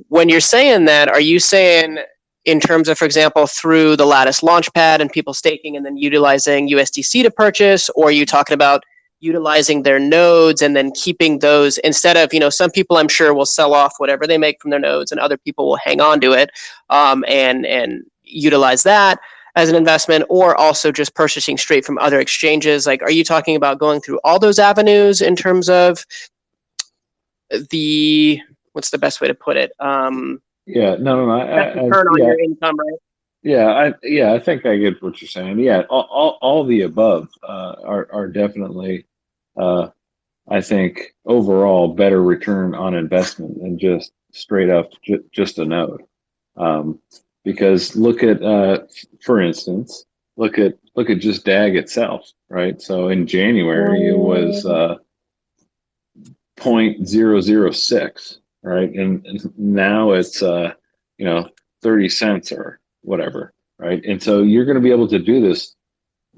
when you're saying that, are you saying in terms of, for example, through the Lattice Launchpad and people staking and then utilizing USDC to purchase, or are you talking about utilizing their nodes and then keeping those instead of, some people I'm sure will sell off whatever they make from their nodes and other people will hang on to it and utilize that as an investment, or also just purchasing straight from other exchanges? Like, are you talking about going through all those avenues in terms of the, what's the best way to put it? Yeah, no. Return on your income, right? Yeah, I think I get what you're saying. Yeah, all the above are definitely, I think, overall better return on investment than just straight up just a node. Because look at, for instance, look at just DAG itself, right? So in January it was 0.006, right? And now it's 30 cents or whatever, right? And so you're going to be able to do this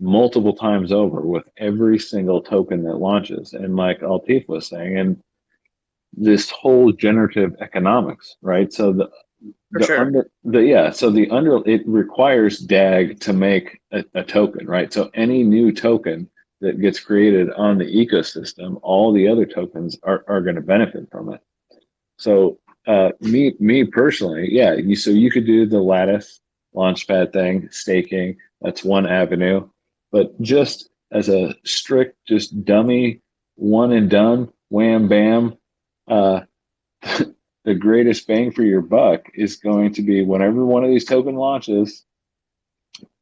multiple times over with every single token that launches. And like Altif was saying, and this whole generative economics, right? So it requires DAG to make a token, right? So any new token that gets created on the ecosystem, all the other tokens are going to benefit from it. So me personally, so you could do the Lattice Launchpad thing, staking, that's one avenue. But just as a strict, just dummy, one and done, wham bam, the greatest bang for your buck is going to be whenever one of these token launches.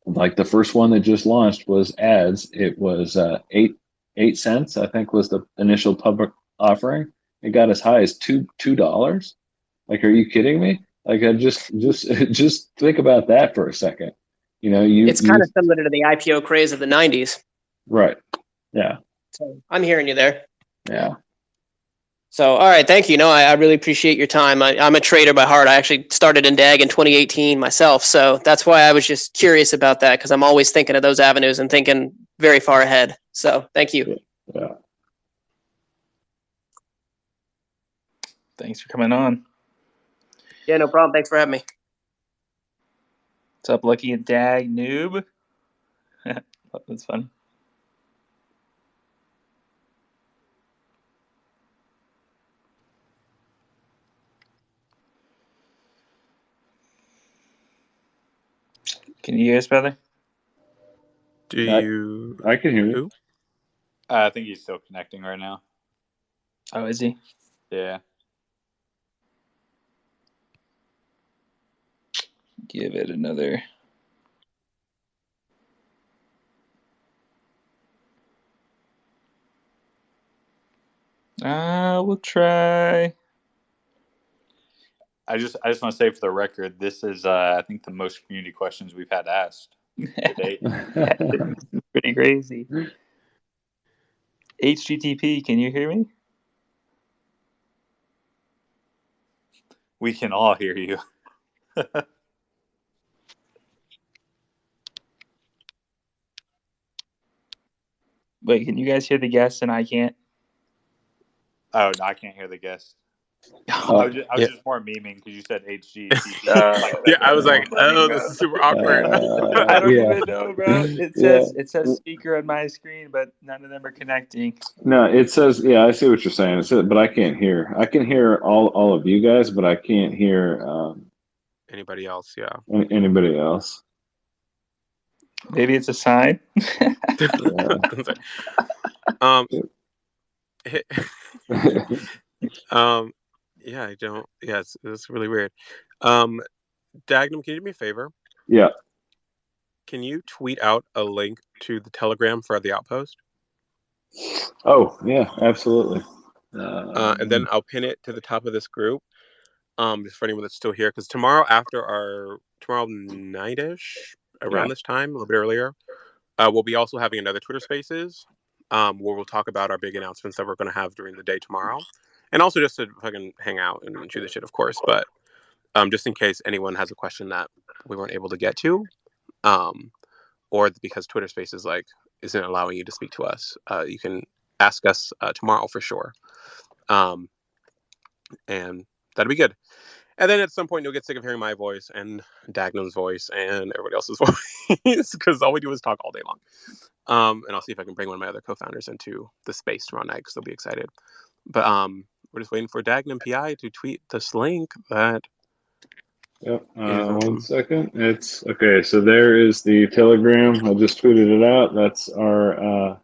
Like the first one that just launched was ads. It was 8 cents, I think, was the initial public offering. It got as high as $2. Like, are you kidding me? Like, I just think about that for a second. It's kind of similar to the IPO craze of the 90s. Right. Yeah. So I'm hearing you there. Yeah. So, all right, thank you. No, I really appreciate your time. I'm a trader by heart. I actually started in DAG in 2018 myself. So that's why I was just curious about that, because I'm always thinking of those avenues and thinking very far ahead. So thank you. Yeah. Thanks for coming on. Yeah, no problem. Thanks for having me. What's up, Lucky and DAG noob? That's fun. Can you hear us, brother? I can hear you. I think he's still connecting right now. Oh, is he? Yeah. Give it another. We'll try. I just want to say for the record, this is I think the most community questions we've had asked to date. Pretty crazy. HTTP, can you hear me? We can all hear you. Wait, can you guys hear the guests and I can't? Oh, no, I can't hear the guest. I was just more memeing because you said HGTP. Yeah, I was like, oh, this is super awkward. I don't even know, bro. It says speaker on my screen, but none of them are connecting. No, it says, yeah, I see what you're saying. It says, but I can't hear. I can hear all of you guys, but I can't hear Anybody else? Yeah. anybody else. Maybe it's a sign. Yeah, I don't. Yeah, it's really weird. Dagnum, can you do me a favor? Yeah. Can you tweet out a link to the Telegram for the Outpost? Oh, yeah, absolutely. And then I'll pin it to the top of this group. Just for anyone that's still here, because tomorrow night-ish, around this time, a little bit earlier, we'll be also having another Twitter Spaces, where we'll talk about our big announcements that we're going to have during the day tomorrow, and also just to fucking hang out and shoot the shit, of course. But just in case anyone has a question that we weren't able to get to, or because Twitter Spaces isn't allowing you to speak to us, you can ask us tomorrow for sure, and that'd be good. And then at some point, you'll get sick of hearing my voice and Dagnum's voice and everybody else's voice, because all we do is talk all day long. And I'll see if I can bring one of my other co-founders into the space tomorrow night, because they'll be excited. But we're just waiting for Dagnum PI to tweet this link that. Yep. 1 second. It's okay. So there is the Telegram. I just tweeted it out. That's our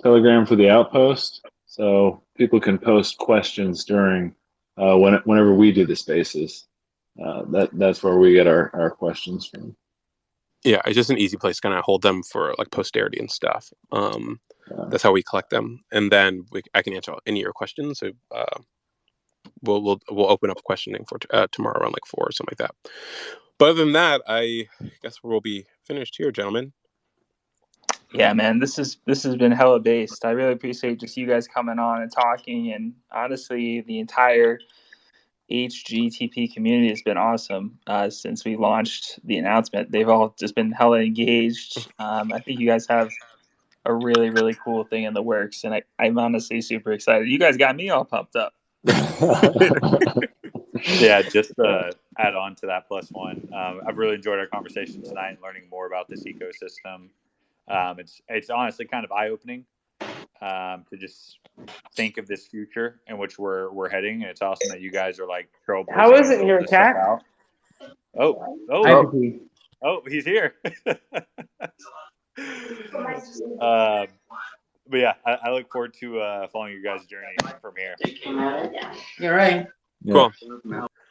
Telegram for the Outpost. So people can post questions during whenever we do the spaces. That's where we get our questions from. Yeah, it's just an easy place to kind of hold them for posterity and stuff. That's how we collect them, and then I can answer any of your questions. So we'll open up questioning for tomorrow around 4 or something like that. But other than that, I guess we'll be finished here, gentlemen. Yeah, man, this has been hella based. I really appreciate just you guys coming on and talking, and honestly, the entire HGTP community has been awesome since we launched the announcement. They've all just been hella engaged. I think you guys have a really, really cool thing in the works, and I'm honestly super excited. You guys got me all pumped up. Yeah, just to add on to that +1, I've really enjoyed our conversation tonight and learning more about this ecosystem. It's honestly kind of eye-opening to just think of this future in which we're heading, and it's awesome that you guys are trailblazing. How is it here, Cat? Oh, he's here. But yeah, I look forward to following your guys' journey from here. You're right. Cool.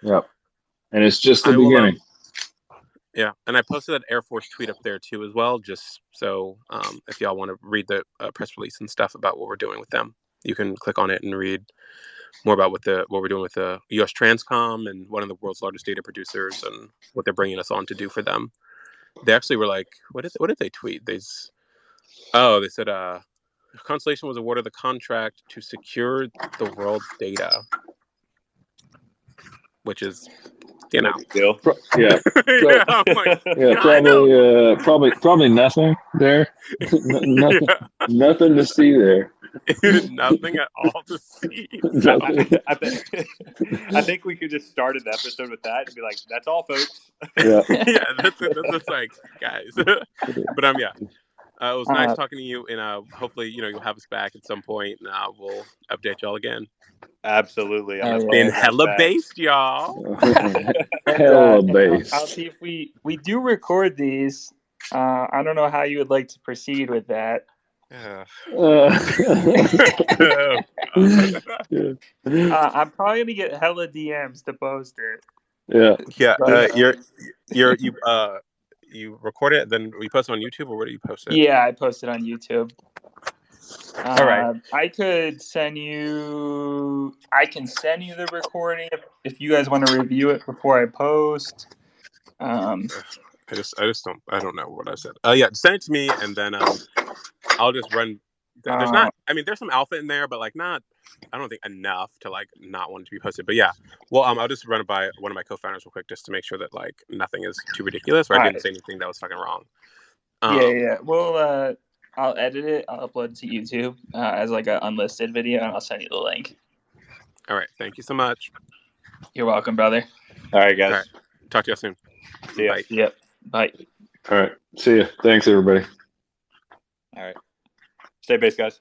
Yep. And it's just the beginning. Yeah, and I posted that Air Force tweet up there too as well, just so if y'all want to read the press release and stuff about what we're doing with them, you can click on it and read more about what we're doing with the U.S. Transcom and one of the world's largest data producers and what they're bringing us on to do for them. They actually were like, what did they tweet? They said Constellation was awarded the contract to secure the world's data, which is, you know, yeah, yeah, I'm like, yeah, probably nothing there. Nothing, nothing to see there. Nothing at all to see. I think we could just start an episode with that and be like, "That's all, folks." Yeah, yeah, that's like, guys. But yeah. It was nice talking to you, and hopefully, you'll have us back at some point, and we'll update y'all again. Absolutely. It's been hella based, y'all. Hella based. I'll see if we do record these. I don't know how you would like to proceed with that. I'm probably gonna get hella DMs to post it. Yeah. You record it, then we post it on YouTube, or where do you post it? Yeah, I post it on YouTube. All right. I can send you the recording if you guys want to review it before I post. I don't know what I said. Yeah, send it to me, and then I'll just run. There's some alpha in there, but I don't think enough to not want it to be posted. But yeah, well, I'll just run it by one of my co-founders real quick, just to make sure that nothing is too ridiculous, or I didn't say anything that was fucking wrong. Yeah. Well, I'll edit it. I'll upload it to YouTube as like an unlisted video, and I'll send you the link. All right. Thank you so much. You're welcome, brother. All right, guys. All right. Talk to you soon. See ya. Bye. Yep. Bye. All right. See ya. Thanks, everybody. All right. Stay based, guys.